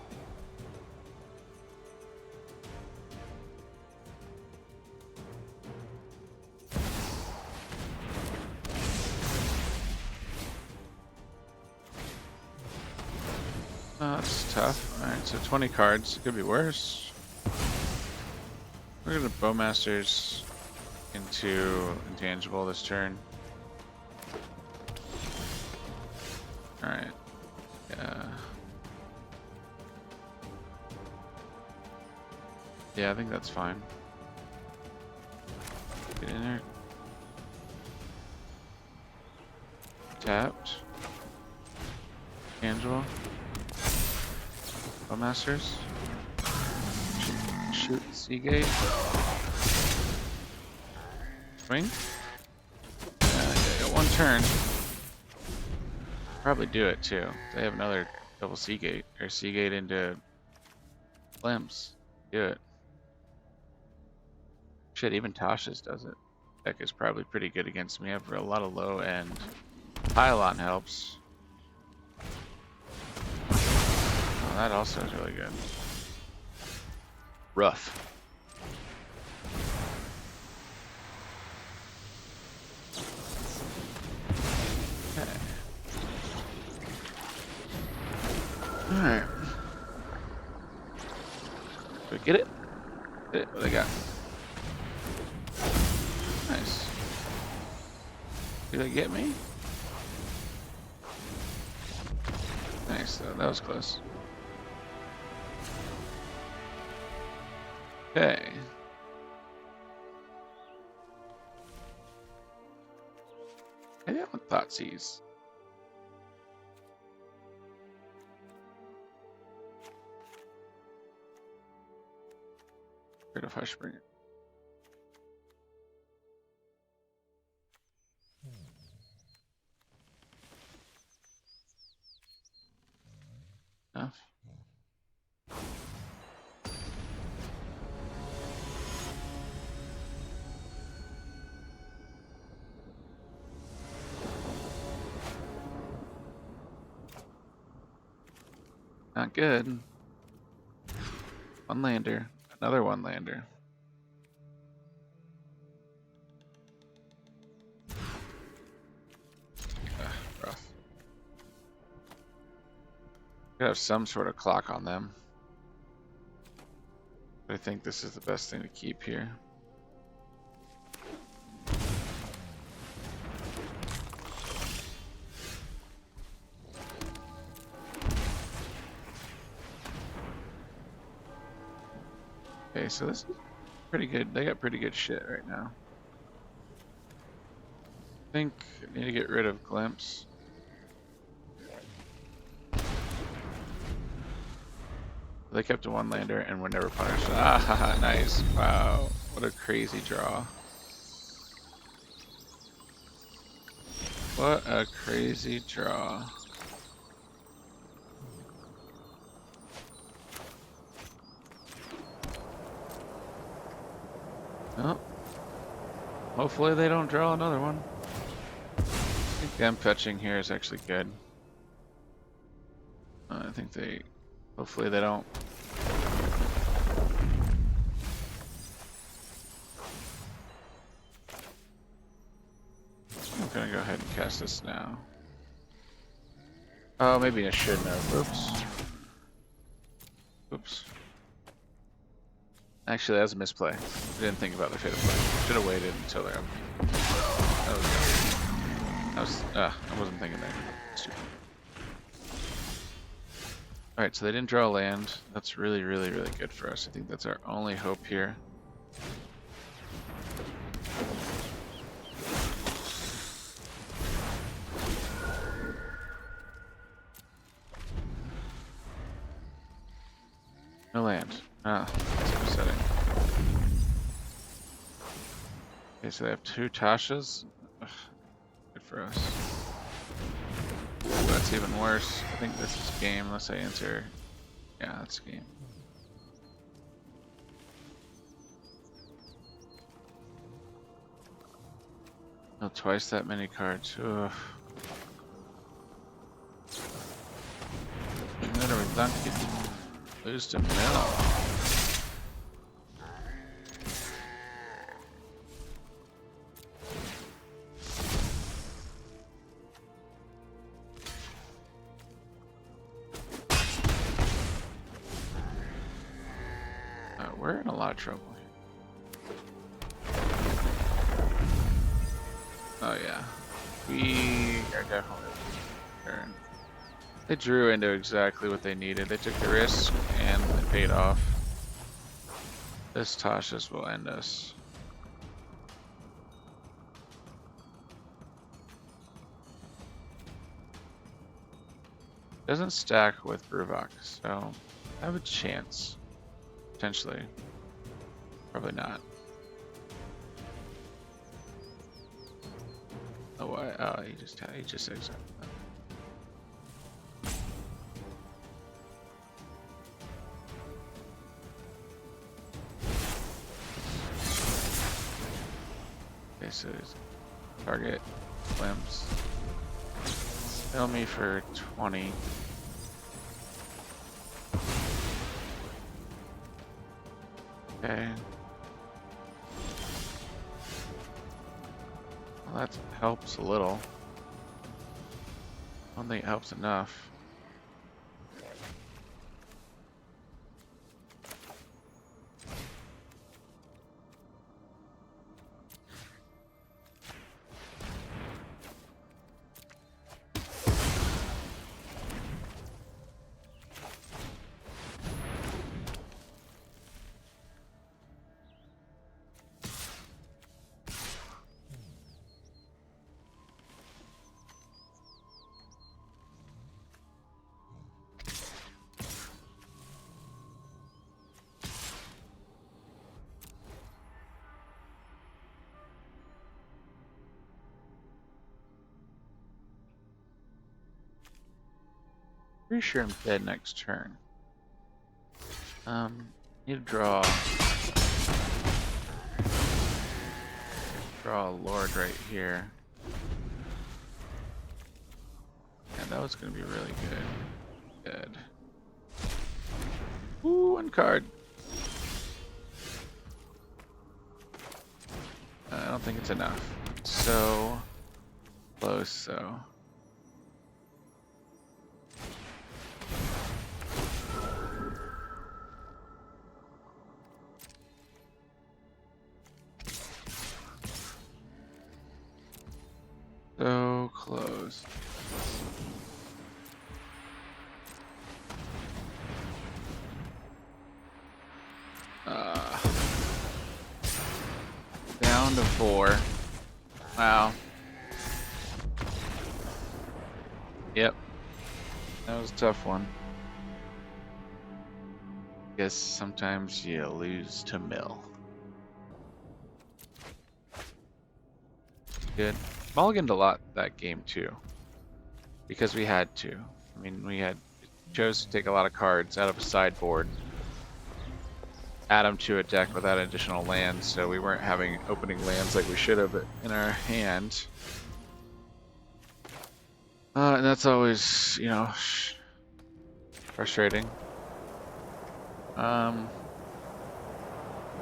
That's tough. Alright, so 20 cards. It could be worse. We're gonna Bowmasters into intangible this turn. Alright. Yeah, I think that's fine. Get in there. Tapped. Tangible. Bowmasters. Shoot Seagate. Swing. I got one turn. Probably do it too. They have another double Seagate or Seagate into Glimpse. Do it. Shit, even Tasha's does it. Deck is probably pretty good against me. I have a lot of low end. Pylon helps. Oh, that also is really good. Rough. Okay. Alright. Do we get it? Get it? What do they got? Nice. Did they get me? Nice, that was close. Okay. Maybe I want Thoughtseize. Rid of Hushbringer. Enough. Not good. One lander. Another one lander. Rough. Could have some sort of clock on them. But I think this is the best thing to keep here. Okay, so this is pretty good. They got pretty good shit right now. I think I need to get rid of Glimpse. They kept a one lander and were never punished. Ah, haha, nice. Wow, what a crazy draw. What a crazy draw. Oh. Hopefully they don't draw another one. I think them fetching here is actually good. I think they... Hopefully they don't. I'm gonna go ahead and cast this now. Oh, maybe I shouldn't have. Oops. Oops. Actually, that was a misplay. I didn't think about the fatal play. Should have waited until they're up. I wasn't thinking there. Stupid. Alright, so they didn't draw land. That's really, really, really good for us. I think that's our only hope here. No land. Ah, that's upsetting. Okay, so they have 2 Tashas. Ugh, good for us. Ooh, that's even worse. I think this is game unless I enter. Yeah, that's game. No, twice that many cards. Ugh. What are we dunking? Lose to mill. We're in a lot of trouble here. Oh yeah, we are definitely turn. They drew into exactly what they needed. They took the risk and it paid off. This Tasha's will end us. Doesn't stack with Bruvok, so I have a chance. Potentially. Probably not. Oh, why? Oh, he just exiled that. Okay, so target limbs. Kill me for 20. Okay. Well, that helps a little. I don't think it helps enough. Pretty sure I'm dead next turn. Need to draw a Lord right here. And that was gonna be really good. Good. Ooh, 1 card. I don't think it's enough. So close though. So close. Down to 4. Wow. Yep. That was a tough one. Guess sometimes you lose to mill. Good. Mulliganed a lot that game too, because we had to. I mean, we chose to take a lot of cards out of a sideboard, add them to a deck without additional lands, so we weren't having opening lands like we should have in our hand. And that's always, you know, frustrating.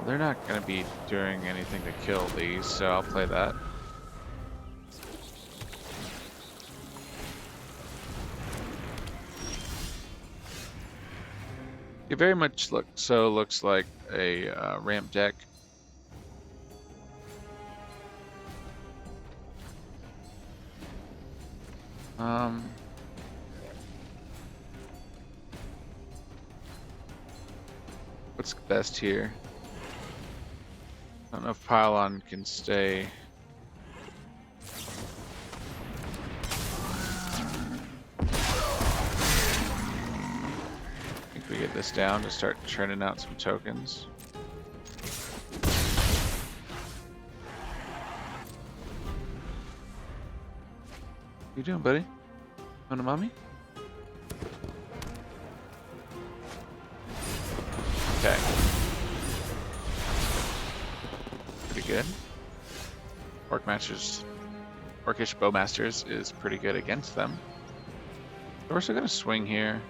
They're not going to be doing anything to kill these, so I'll play that. It very much looks like a ramp deck. What's best here? I don't know if Pylon can stay. I think we get this down to start churning out some tokens. What you doing, buddy? Going to mommy? Okay. Pretty good. Orcish Bowmasters is pretty good against them. So we're still gonna swing here.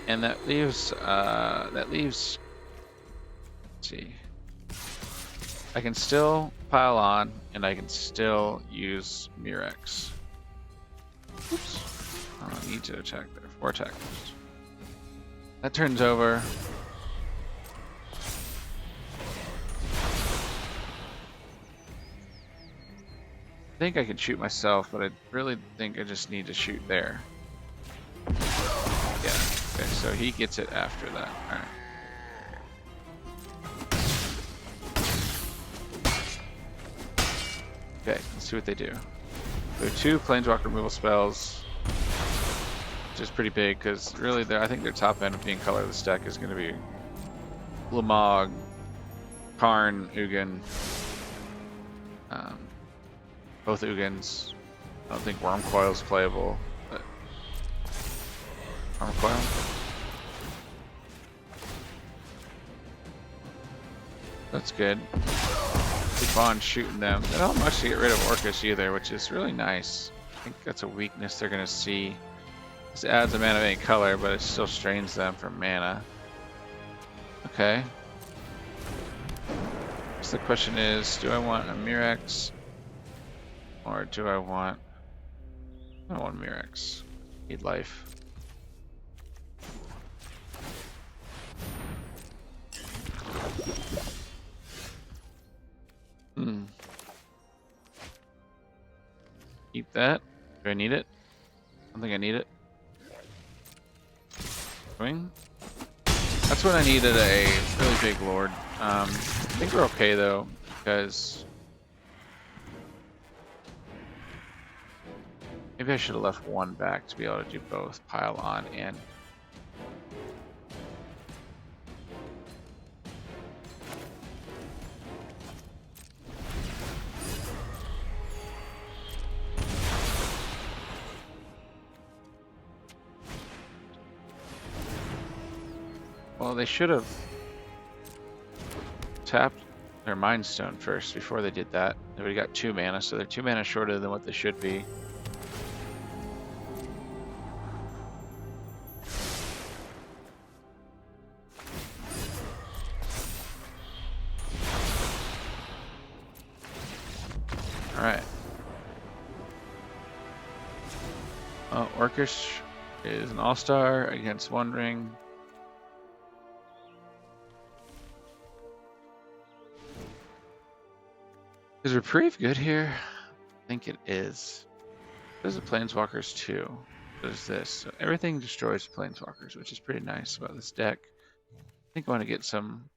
And that leaves, let's see. I can still pile on, and I can still use Murex. Oops. I don't need to attack there. 4 attack first. That turns over. I think I can shoot myself, but I really think I just need to shoot there. Yeah, okay, so he gets it after that. Alright. Okay, let's see what they do. There are 2 Planeswalker removal spells, which is pretty big, because really I think their top end of being colorless deck is going to be Lamog, Karn, Ugin, both Ugins. I don't think Wormcoil is playable, but Wormcoil. That's good. Keep on shooting them. They don't much to get rid of Orcish either, which is really nice. I think that's a weakness they're gonna see. This adds a mana of any color, but it still strains them for mana. Okay. So the question is, do I want a Murex? Or do I want... I want Murex. Need life. Keep that. Do I need it? I don't think I need it. Swing. That's what I needed, a really big lord. I think we're okay though, because maybe I should have left 1 back to be able to do both pile on and well, they should have tapped their Mind Stone first before they did that. They would have got 2 mana, so they're 2 mana shorter than what they should be. Alright. Orcish is an all-star against One Ring. Is Reprieve good here? I think it is. There's the Planeswalkers too. There's this. So everything destroys Planeswalkers, which is pretty nice about this deck. I think I want to get some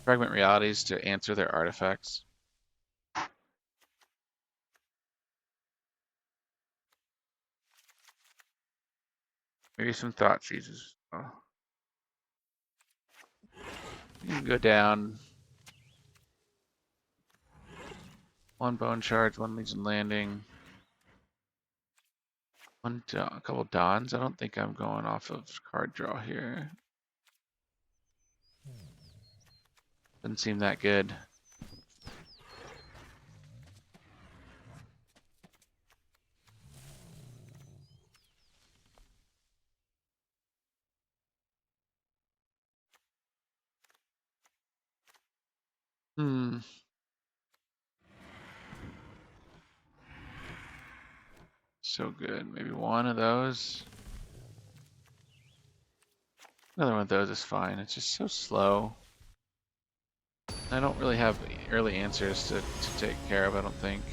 Fragment realities to answer their artifacts. Maybe some thought seizes. Oh. You can go down. One bone charge, one Legion landing. A couple dons. I don't think I'm going off of card draw here. Doesn't seem that good. So good. Maybe one of those. Another one of those is fine. It's just so slow. I don't really have early answers to take care of, I don't think.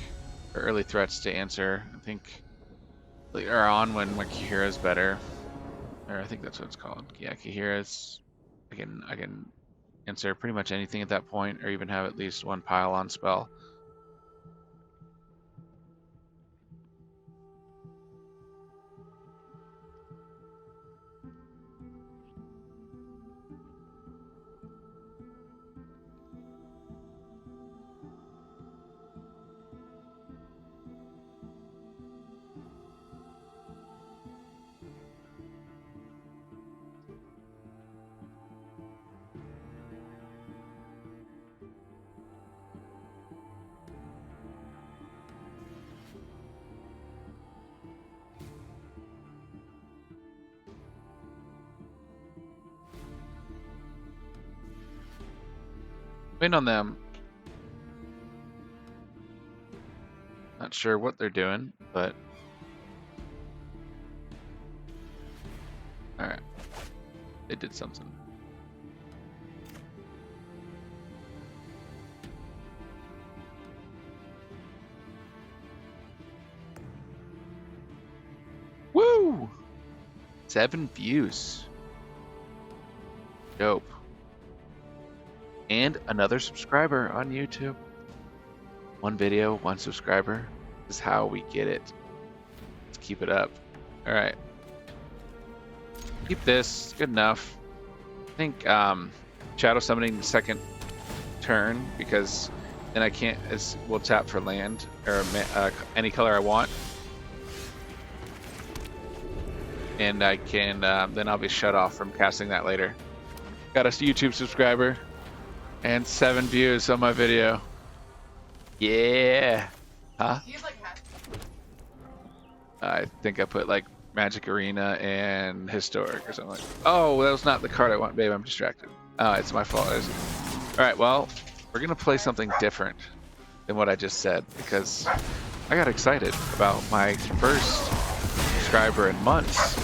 Or early threats to answer. I think they are on when Kihira's better. Or I think that's what it's called. Yeah, Kihira's. I can answer pretty much anything at that point, or even have at least one pile on spell. Waiting on them. Not sure what they're doing, but alright. They did something. Woo! 7 views. Dope. And another subscriber on YouTube. 1 video, 1 subscriber. This is how we get it. Let's keep it up. Alright. Keep this. Good enough. I think Shadow Summoning the second turn, because then I can't, we'll tap for land, or any color I want. And I can, then I'll be shut off from casting that later. Got a YouTube subscriber. And 7 views on my video. Yeah. Huh? I think I put like Magic Arena and Historic or something like that. Oh, that was not the card I want, babe. I'm distracted. Oh, it's my fault. Alright, well, we're going to play something different than what I just said, because I got excited about my first subscriber in months.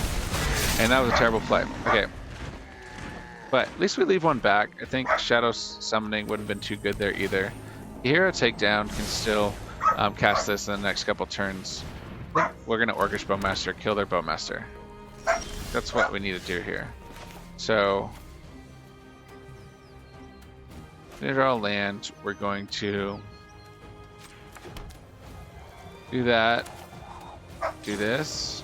And that was a terrible play. Okay. But at least we leave one back. I think Shadow Summoning wouldn't have been too good there either. Hero Takedown can still cast this in the next couple turns. I think we're going to Orcish Bowmaster, kill their Bowmaster. That's what we need to do here. So, there's our land. We're going to do that. Do this.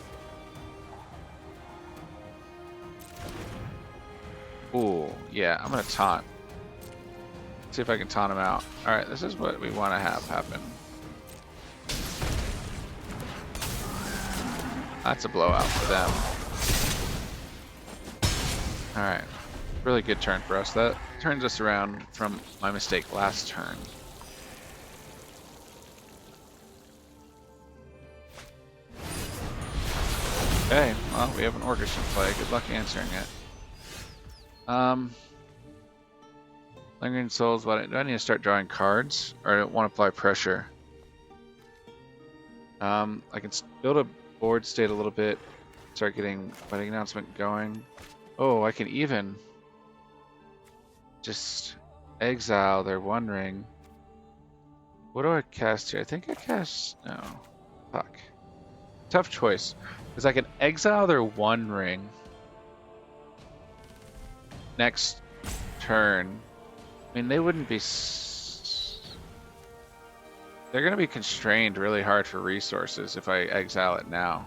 Ooh, yeah, I'm gonna taunt. See if I can taunt him out. Alright, this is what we want to have happen. That's a blowout for them. Alright, really good turn for us. That turns us around from my mistake last turn. Okay, well, we have an Orcish in play. Good luck answering it. Lingering Souls, do I need to start drawing cards? Or I don't want to apply pressure? I can build a board state a little bit, start getting wedding announcement going. Oh, I can even just exile their One Ring. What do I cast here? I think I cast... no. Fuck. Tough choice. Because I can exile their One Ring next turn I mean, they wouldn't be... They're going to be constrained really hard for resources if I exile it now.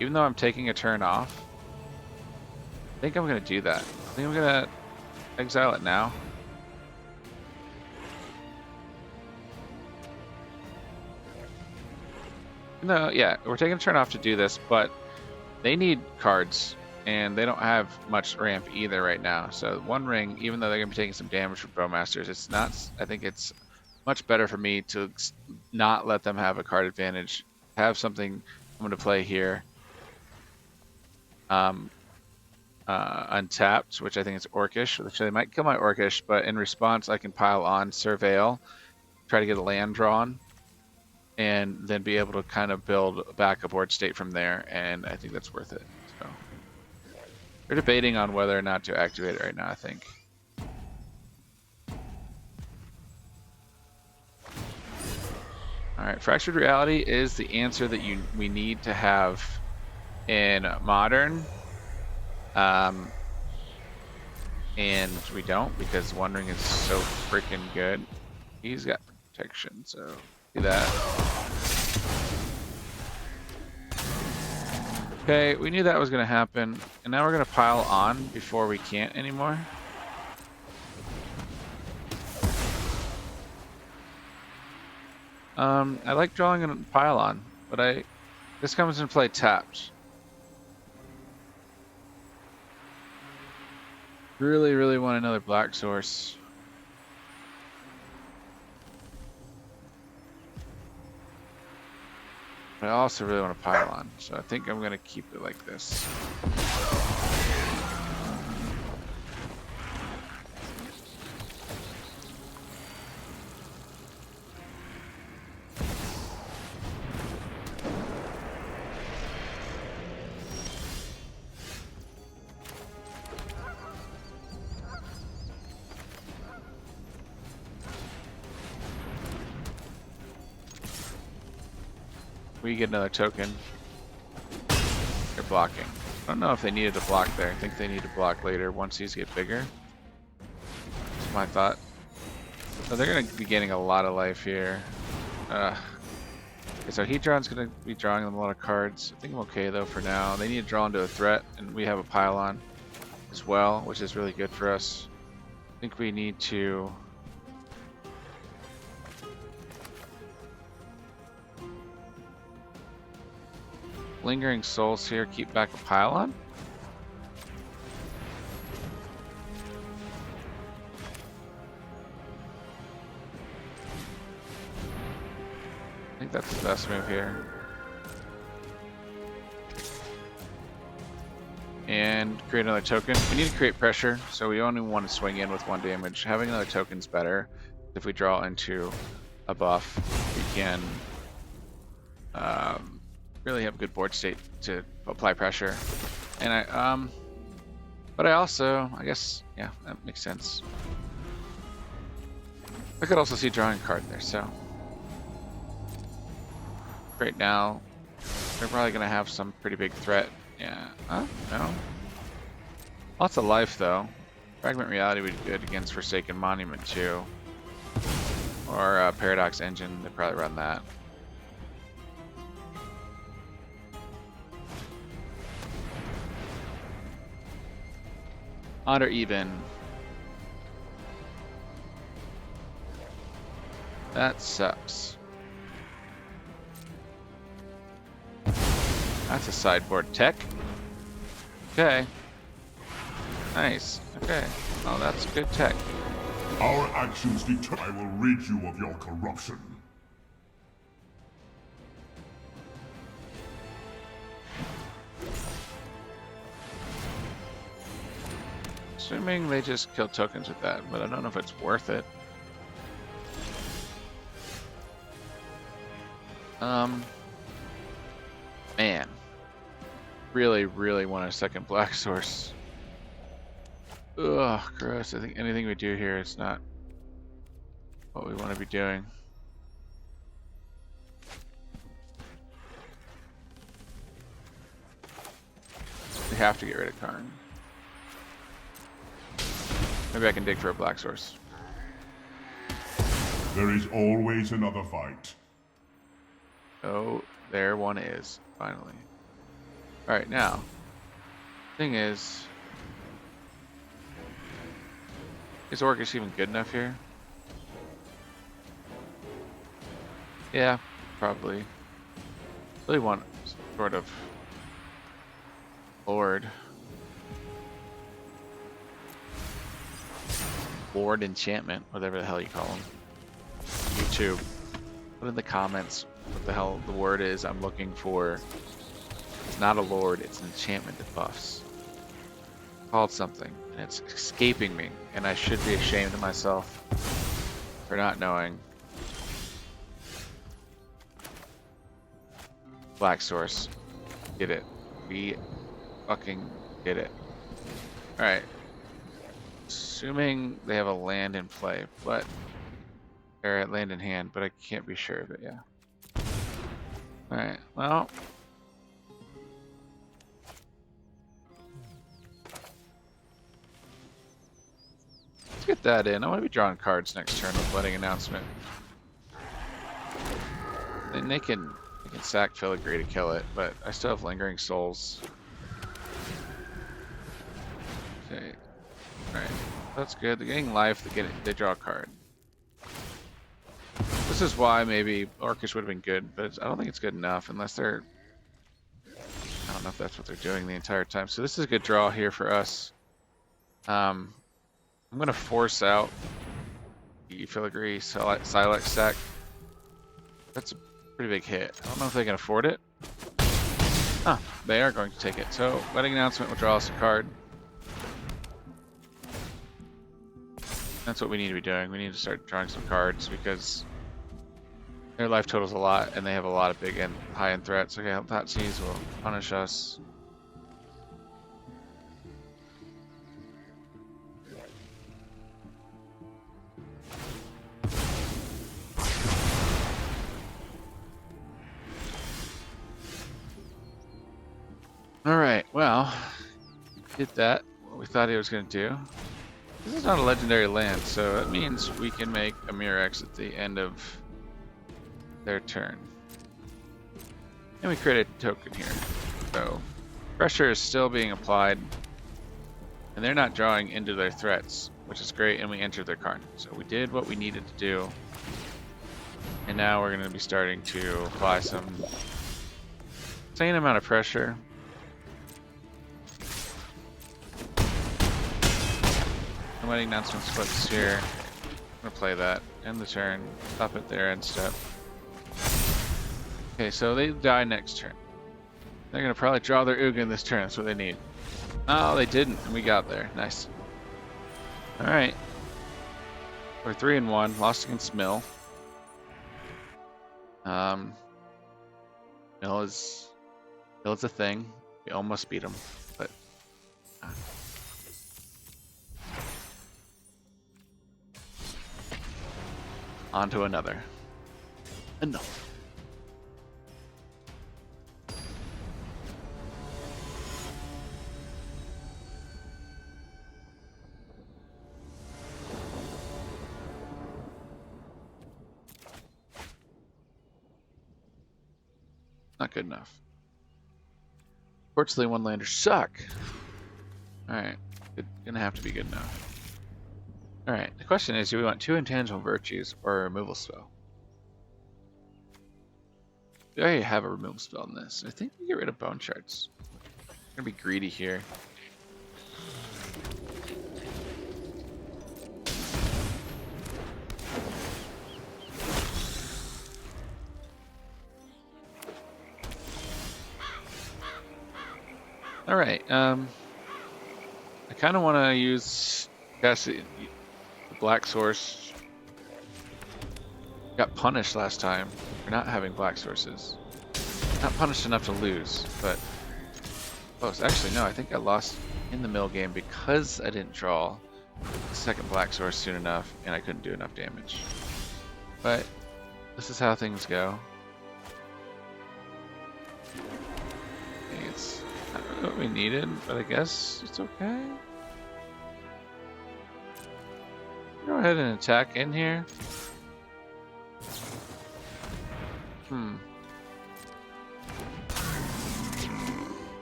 Even though I'm taking a turn off, I think I'm going to do that. I think I'm going to exile it now. No, yeah, we're taking a turn off to do this, but they need cards, and they don't have much ramp either right now. So one ring, even though they're going to be taking some damage from Bowmasters, it's not. I think it's much better for me to not let them have a card advantage. Have something I'm going to play here. Untapped, which I think is Orcish, which they might kill my Orcish, but in response I can pile on Surveil, try to get a land drawn, and then be able to kind of build back a board state from there, and I think that's worth it. So we're debating on whether or not to activate it right now, I think. Alright, Fractured Reality is the answer that we need to have in Modern. And we don't, because One Ring is so freaking good. He's got protection, so do that. Okay, we knew that was going to happen, and now we're going to pile on before we can't anymore. I like drawing a pile on, but this comes into play tapped. Really, really want another black source. But I also really want to pile on, so I think I'm going to keep it like this. We get another token. They're blocking. I don't know if they needed to block there. I think they need to block later once these get bigger. That's my thought. So they're going to be gaining a lot of life here. Okay, so Hedron's going to be drawing them a lot of cards. I think I'm okay though for now. They need to draw into a threat, and we have a pylon as well, which is really good for us. I think we need to... Lingering Souls here, keep back a pylon. I think that's the best move here. And create another token. We need to create pressure, so we only want to swing in with 1 damage. Having another token's better. If we draw into a buff, we can really have a good board state to apply pressure. And but I also, I guess, yeah, that makes sense. I could also see drawing a card there, so. Right now, they're probably gonna have some pretty big threat. Yeah, no. Lots of life though. Fragment Reality would be good against Forsaken Monument too. Or Paradox Engine, they probably run that. Odd or even. That sucks. That's a sideboard tech. Okay. Nice. Okay. Oh, that's good tech. Our actions I will rid you of your corruption. Assuming they just kill tokens with that, but I don't know if it's worth it. Man. Really, really want a second black source. Ugh, gross. I think anything we do here is not what we want to be doing. We have to get rid of Karn. Maybe I can dig for a black source. There is always another fight. Oh, there one is, finally. Alright, now, thing is Orcish even good enough here? Yeah, probably. Really want some sort of Lord enchantment, whatever the hell you call them. YouTube, put in the comments what the hell the word is I'm looking for. It's not a lord, it's an enchantment that buffs. It's called something, and it's escaping me, and I should be ashamed of myself for not knowing. Black Source. Get it. We fucking get it. Alright. Assuming they have a land in play, but or land in hand, but I can't be sure of it, yeah. Alright, well. Let's get that in. I want to be drawing cards next turn with Wedding Announcement. Then they can sack Filigree to kill it, but I still have Lingering Souls. Okay. Alright. That's good. They're getting life, they draw a card. This is why maybe Orcish would have been good, but I don't think it's good enough unless they're... I don't know if that's what they're doing the entire time. So this is a good draw here for us. I'm going to force out the Filigree Silex sack. That's a pretty big hit. I don't know if they can afford it. Ah, they are going to take it. So Wedding Announcement will draw us a card. That's what we need to be doing. We need to start drawing some cards because their life total's a lot and they have a lot of big and high-end threats. Okay, Hot Seas will punish us. Alright, well, did that. What we thought he was going to do. This is not a legendary land, so that means we can make a Murex at the end of their turn. And we create a token here. So pressure is still being applied. And they're not drawing into their threats, which is great, and we entered their card. So we did what we needed to do. And now we're going to be starting to apply some insane amount of pressure. The Wedding Announcement splits here. I'm going to play that. End the turn. Stop it there, end step. Okay, so they die next turn. They're going to probably draw their Ugin this turn. That's what they need. Oh, they didn't. And we got there. Nice. Alright. We're 3-1. Lost against Mill. Mill is a thing. We almost beat him, but... On to another. Enough. Not good enough. Fortunately, one landers suck. Alright. Gonna have to be good enough. Alright, the question is, do we want 2 intangible virtues or a removal spell? We already have a removal spell in this. I think we get rid of bone shards. I'm gonna be greedy here. Alright, I kind of want to use the Black Source. Got punished last time for not having Black Sources. Not punished enough to lose, but close. Actually, no, I think I lost in the mill game because I didn't draw the second Black Source soon enough and I couldn't do enough damage. But this is how things go. It's not really what we needed, but I guess it's okay. Go ahead and attack in here. I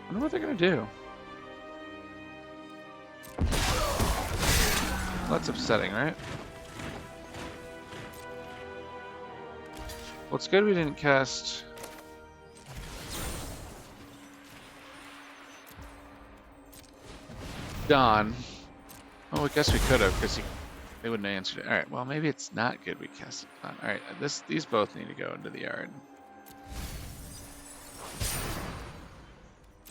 wonder what they're gonna do. That's upsetting, right? Well, it's good we didn't cast... Don. Oh, I guess we could have, because they wouldn't have answered it. Alright, well, maybe it's not good we cast Don. Alright, these both need to go into the yard.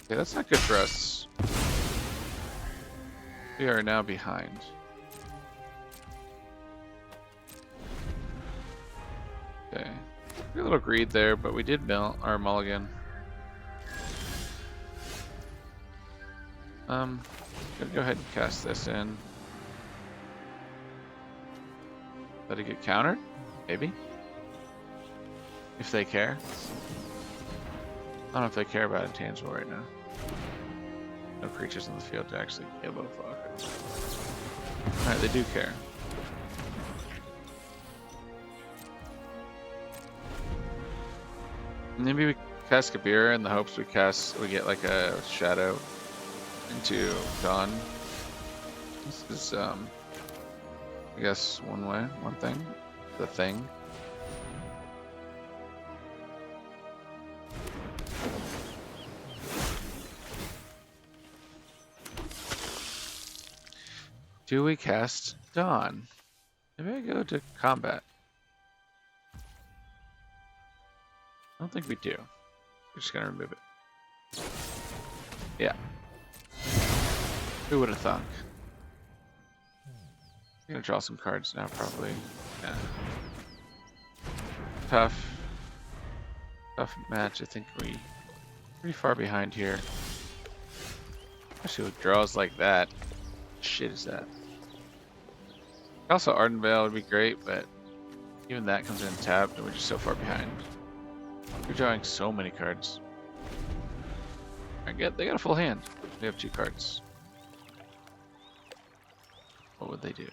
Okay, that's not good for us. We are now behind. Okay. A little greed there, but we did mill our mulligan. Gonna go ahead and cast this in. Let it get countered? Maybe? If they care. I don't know if they care about intangible right now. No creatures in the field to actually give a fuck. Alright, they do care. Maybe we cast Kabira in the hopes we get like a shadow into Dawn. This is I guess one thing. The thing. Do we cast Dawn? Maybe I go to combat. I don't think we do. We're just gonna remove it. Yeah. Who would have thunk? I'm gonna draw some cards now, probably. Yeah. Tough match. I think we're pretty far behind here. Especially with draws like that. Shit is that? Also, Arden Veil would be great, but even that comes in tapped, and we're just so far behind. We're drawing so many cards. They got a full hand. We have 2 cards. What would they do?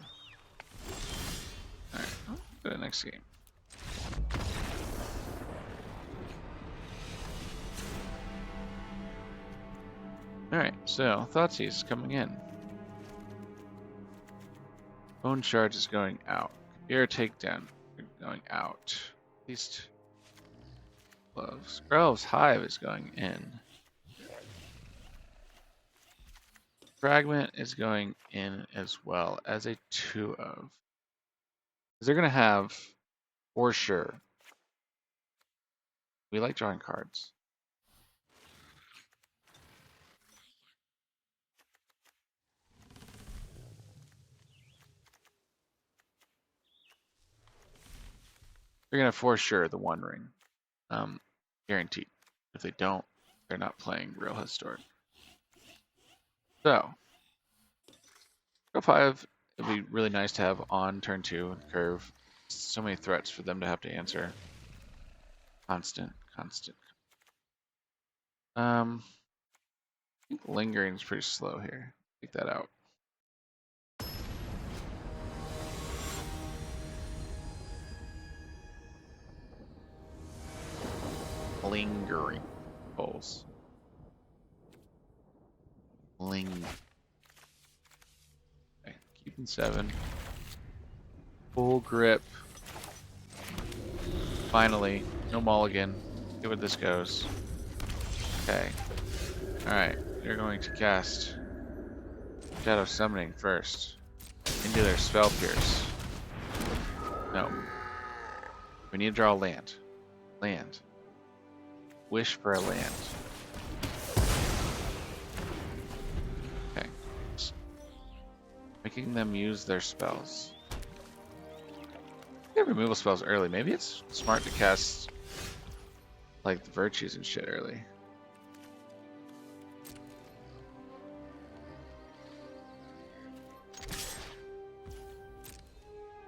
Alright, go to the next game. Alright, so Thoughtseize coming in. Bone Charge is going out. Air Takedown going out. At least Skrell's Hive is going in. Fragment is going in as well as a 2 of. Because they're going to have, for sure. We like drawing cards. They're going to for sure the One Ring. Guaranteed. If they don't, they're not playing real historic. So, go 5. It'd be really nice to have on turn 2 and curve. So many threats for them to have to answer. Constant. I think lingering is pretty slow here. Take that out. Lingering pulls. Okay, keeping 7. Full grip. Finally, no mulligan. See where this goes. Okay. Alright, you're going to cast Shadow Summoning first. Into their Spell Pierce. No. We need to draw a land. Land. Wish for a land. Okay. Making them use their spells. They have removal spells early. Maybe it's smart to cast like the virtues and shit early.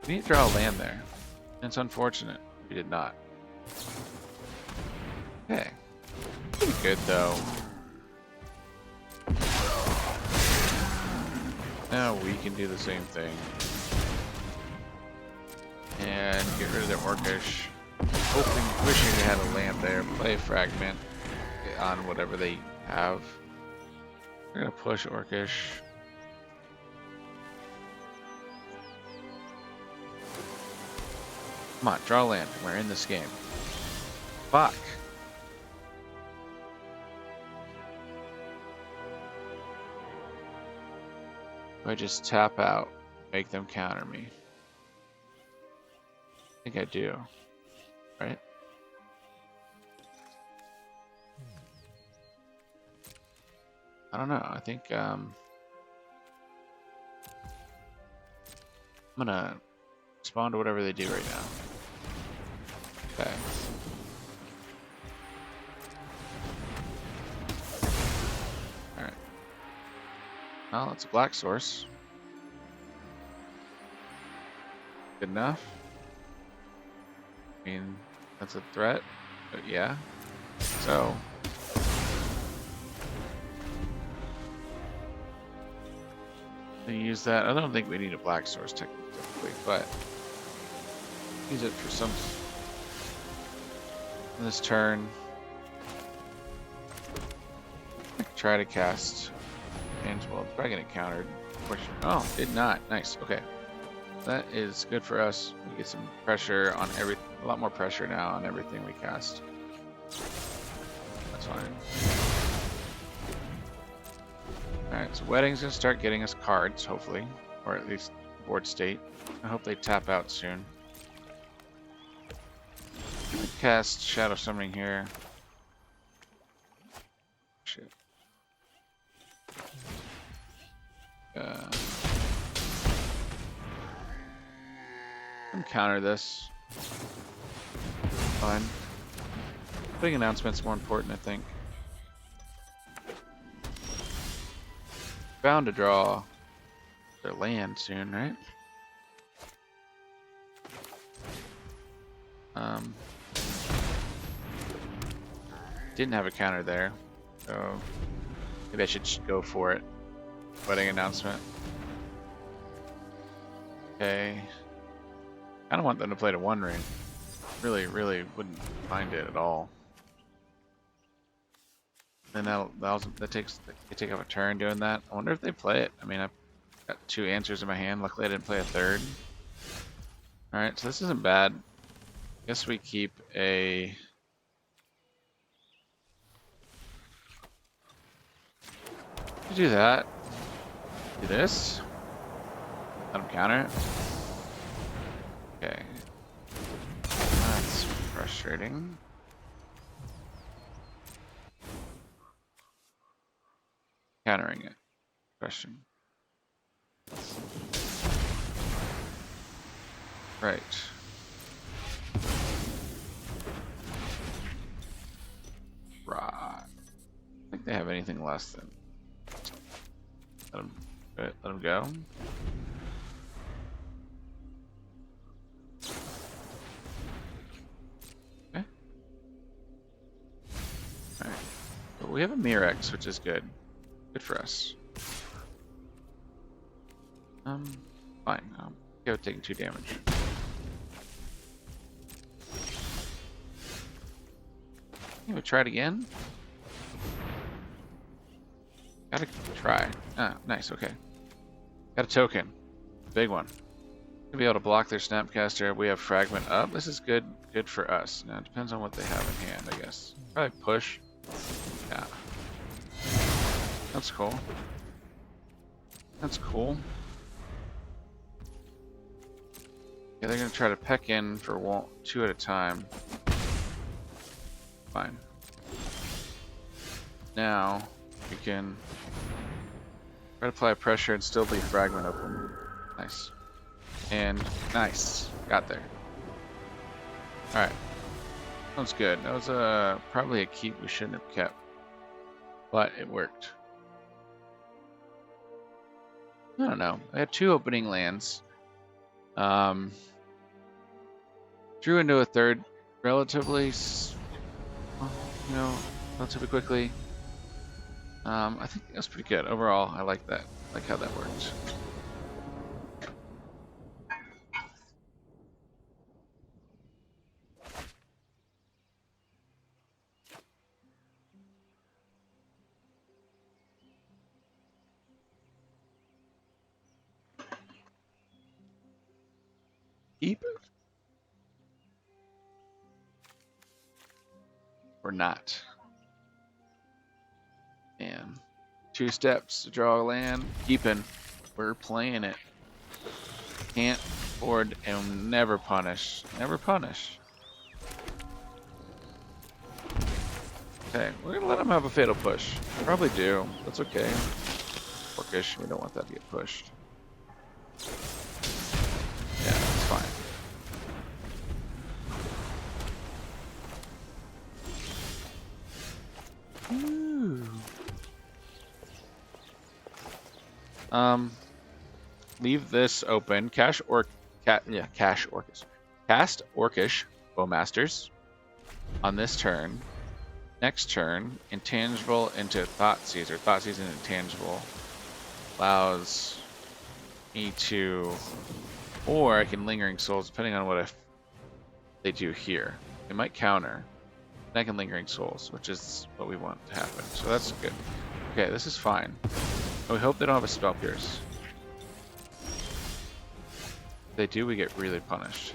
We need to draw a land there. It's unfortunate we did not. Okay. Pretty good though. Now we can do the same thing. And get rid of their Orcish. Hoping, wishing they had a land there. Play a Fragment on whatever they have. We're gonna push Orcish. Come on, draw land. We're in this game. Fuck. Do I just tap out, make them counter me? I think I do. Right? I don't know. I think I'm gonna respond to whatever they do right now. Okay. Alright. Well, it's a black source. Good enough. I mean, that's a threat, but yeah. So. They use that. I don't think we need a black source technically, but use it for some. This turn, I could try to cast Tangible. It's probably gonna get countered. Oh, did not. Nice. Okay, that is good for us. We get some pressure on a lot more pressure now on everything we cast. That's fine. Alright, so Wedding's gonna start getting us cards, hopefully. Or at least board state. I hope they tap out soon. Cast Shadow Summoning here. Shit. Counter this. Fine. Big announcement's more important, I think. Bound to draw their land soon, right? Didn't have a counter there, so maybe I should just go for it. Wedding announcement. Okay. I don't want them to play to one ring. Really wouldn't mind it at all. And that takes they take off a turn doing that. I wonder if they play it. I mean, I've got 2 answers in my hand. Luckily, I didn't play a third. All right, so this isn't bad. Guess we keep a. Do that. Do this. Let him counter it. Okay. That's frustrating. Countering it. Question. Right. Right. I think they have anything less than. Let them go. Okay. Alright. But we have a Mirex, which is good. Good for us. Fine. Okay with taking 2 damage. Can we try it again? Gotta try. Ah, nice, okay. Got a token. Big one. Gonna be able to block their Snapcaster. We have Fragment up. This is good for us. Now it depends on what they have in hand, I guess. Probably push. Yeah. That's cool. That's cool. Yeah, they're gonna try to peck in for 2 at a time. Fine. Now we can try to apply pressure and still leave Fragment open. Nice. And nice. Got there. Alright. That was good. That was probably a keep we shouldn't have kept. But it worked. I don't know. I had 2 opening lands. Drew into a third relatively, relatively quickly. I think that was pretty good. Overall, I like that. I like how that worked. Keep or not? And 2 steps to draw a land. Keeping. We're playing it. Can't afford and never punish. Never punish. Okay, we're gonna let him have a fatal push. Probably do. That's okay. Orcish, we don't want that to get pushed. Yeah, it's fine. Ooh. Leave this open. Cash Orcish. Cast Orcish Bowmasters on this turn. Next turn, intangible into Thoughtseize, or Thoughtseize into intangible. Allows me to, or I can Lingering Souls, depending on what they do here. They might counter. Then I can Lingering Souls, which is what we want to happen. So that's good. Okay, this is fine. And we hope they don't have a Spell Pierce. If they do, we get really punished.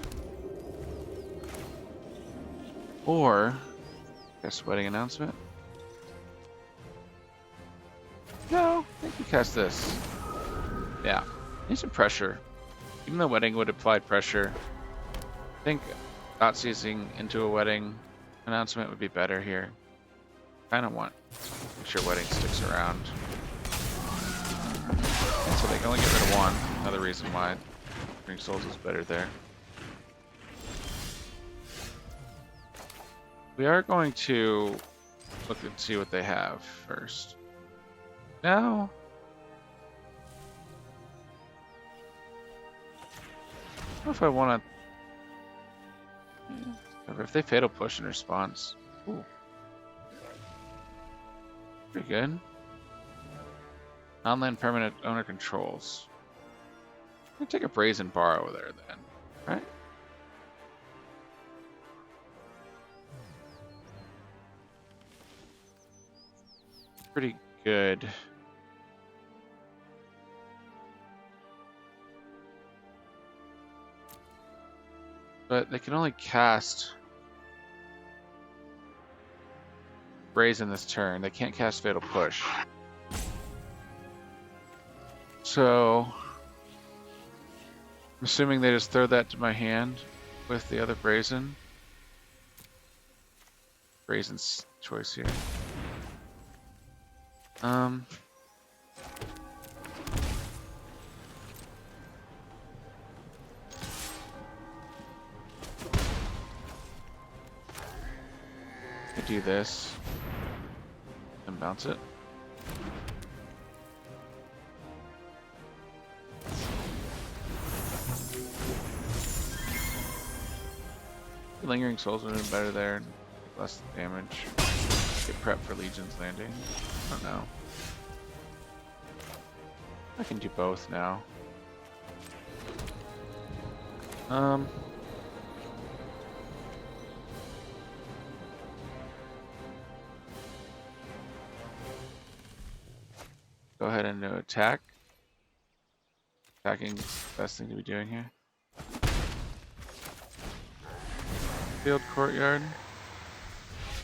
Or, guess Wedding Announcement? No, I think we cast this. Yeah, need some pressure. Even though Wedding would apply pressure, I think Thoughtseizing into a Wedding Announcement would be better here. Kind of want to make sure Wedding sticks around. And so they can only get rid of 1. Another reason why Ring Souls is better there. We are going to look and see what they have first. No. I don't know if I want to. If they fatal push in response. Ooh. Pretty good. Non-land permanent owner controls. I'm gonna take a Brazen Bar over there then, right? Pretty good. But they can only cast Brazen this turn. They can't cast Fatal Push. So I'm assuming they just throw that to my hand with the other Brazen. Brazen's choice here. I do this and bounce it. Lingering Souls would have been better there. Less damage. Get prep for Legion's Landing. I don't know. I can do both now. Go ahead and attack. Attacking is the best thing to be doing here. Field Courtyard.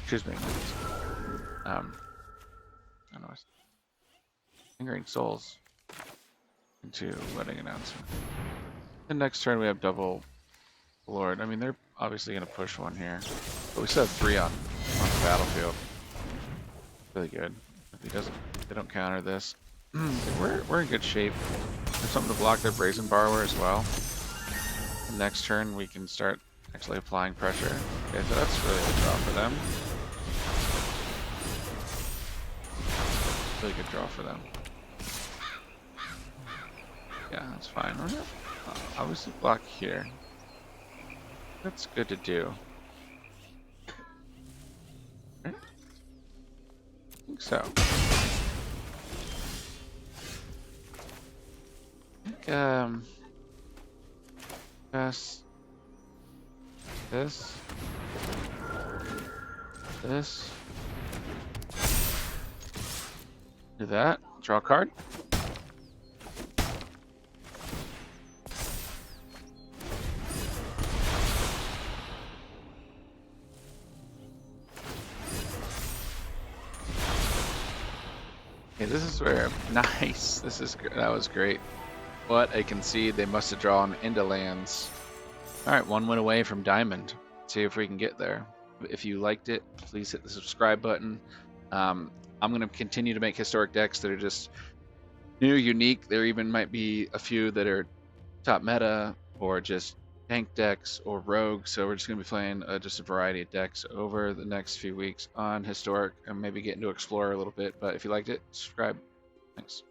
Excuse me. I don't know. Lingering Souls into Wedding Announcement. The next turn we have double Lord. I mean, they're obviously going to push 1 here, but we still have 3 on the battlefield. Really good. If he doesn't, they don't counter this. We're in good shape. There's something to block their Brazen Borrower as well. And next turn we can start actually applying pressure. Okay, so that's really good draw for them. Really good draw for them. Yeah, that's fine. We're gonna obviously block here. That's good to do. Right? I think so. I think, pass this, do that, draw a card. Okay, this is where nice. That was great. What a concede. They must have drawn into lands. All right, one win away from Diamond. See if we can get there. If you liked it, please hit the subscribe button. I'm going to continue to make historic decks that are just new, unique. There even might be a few that are top meta or just tank decks or rogue. So we're just going to be playing just a variety of decks over the next few weeks on historic and maybe get into explorer a little bit. But if you liked it, subscribe. Thanks.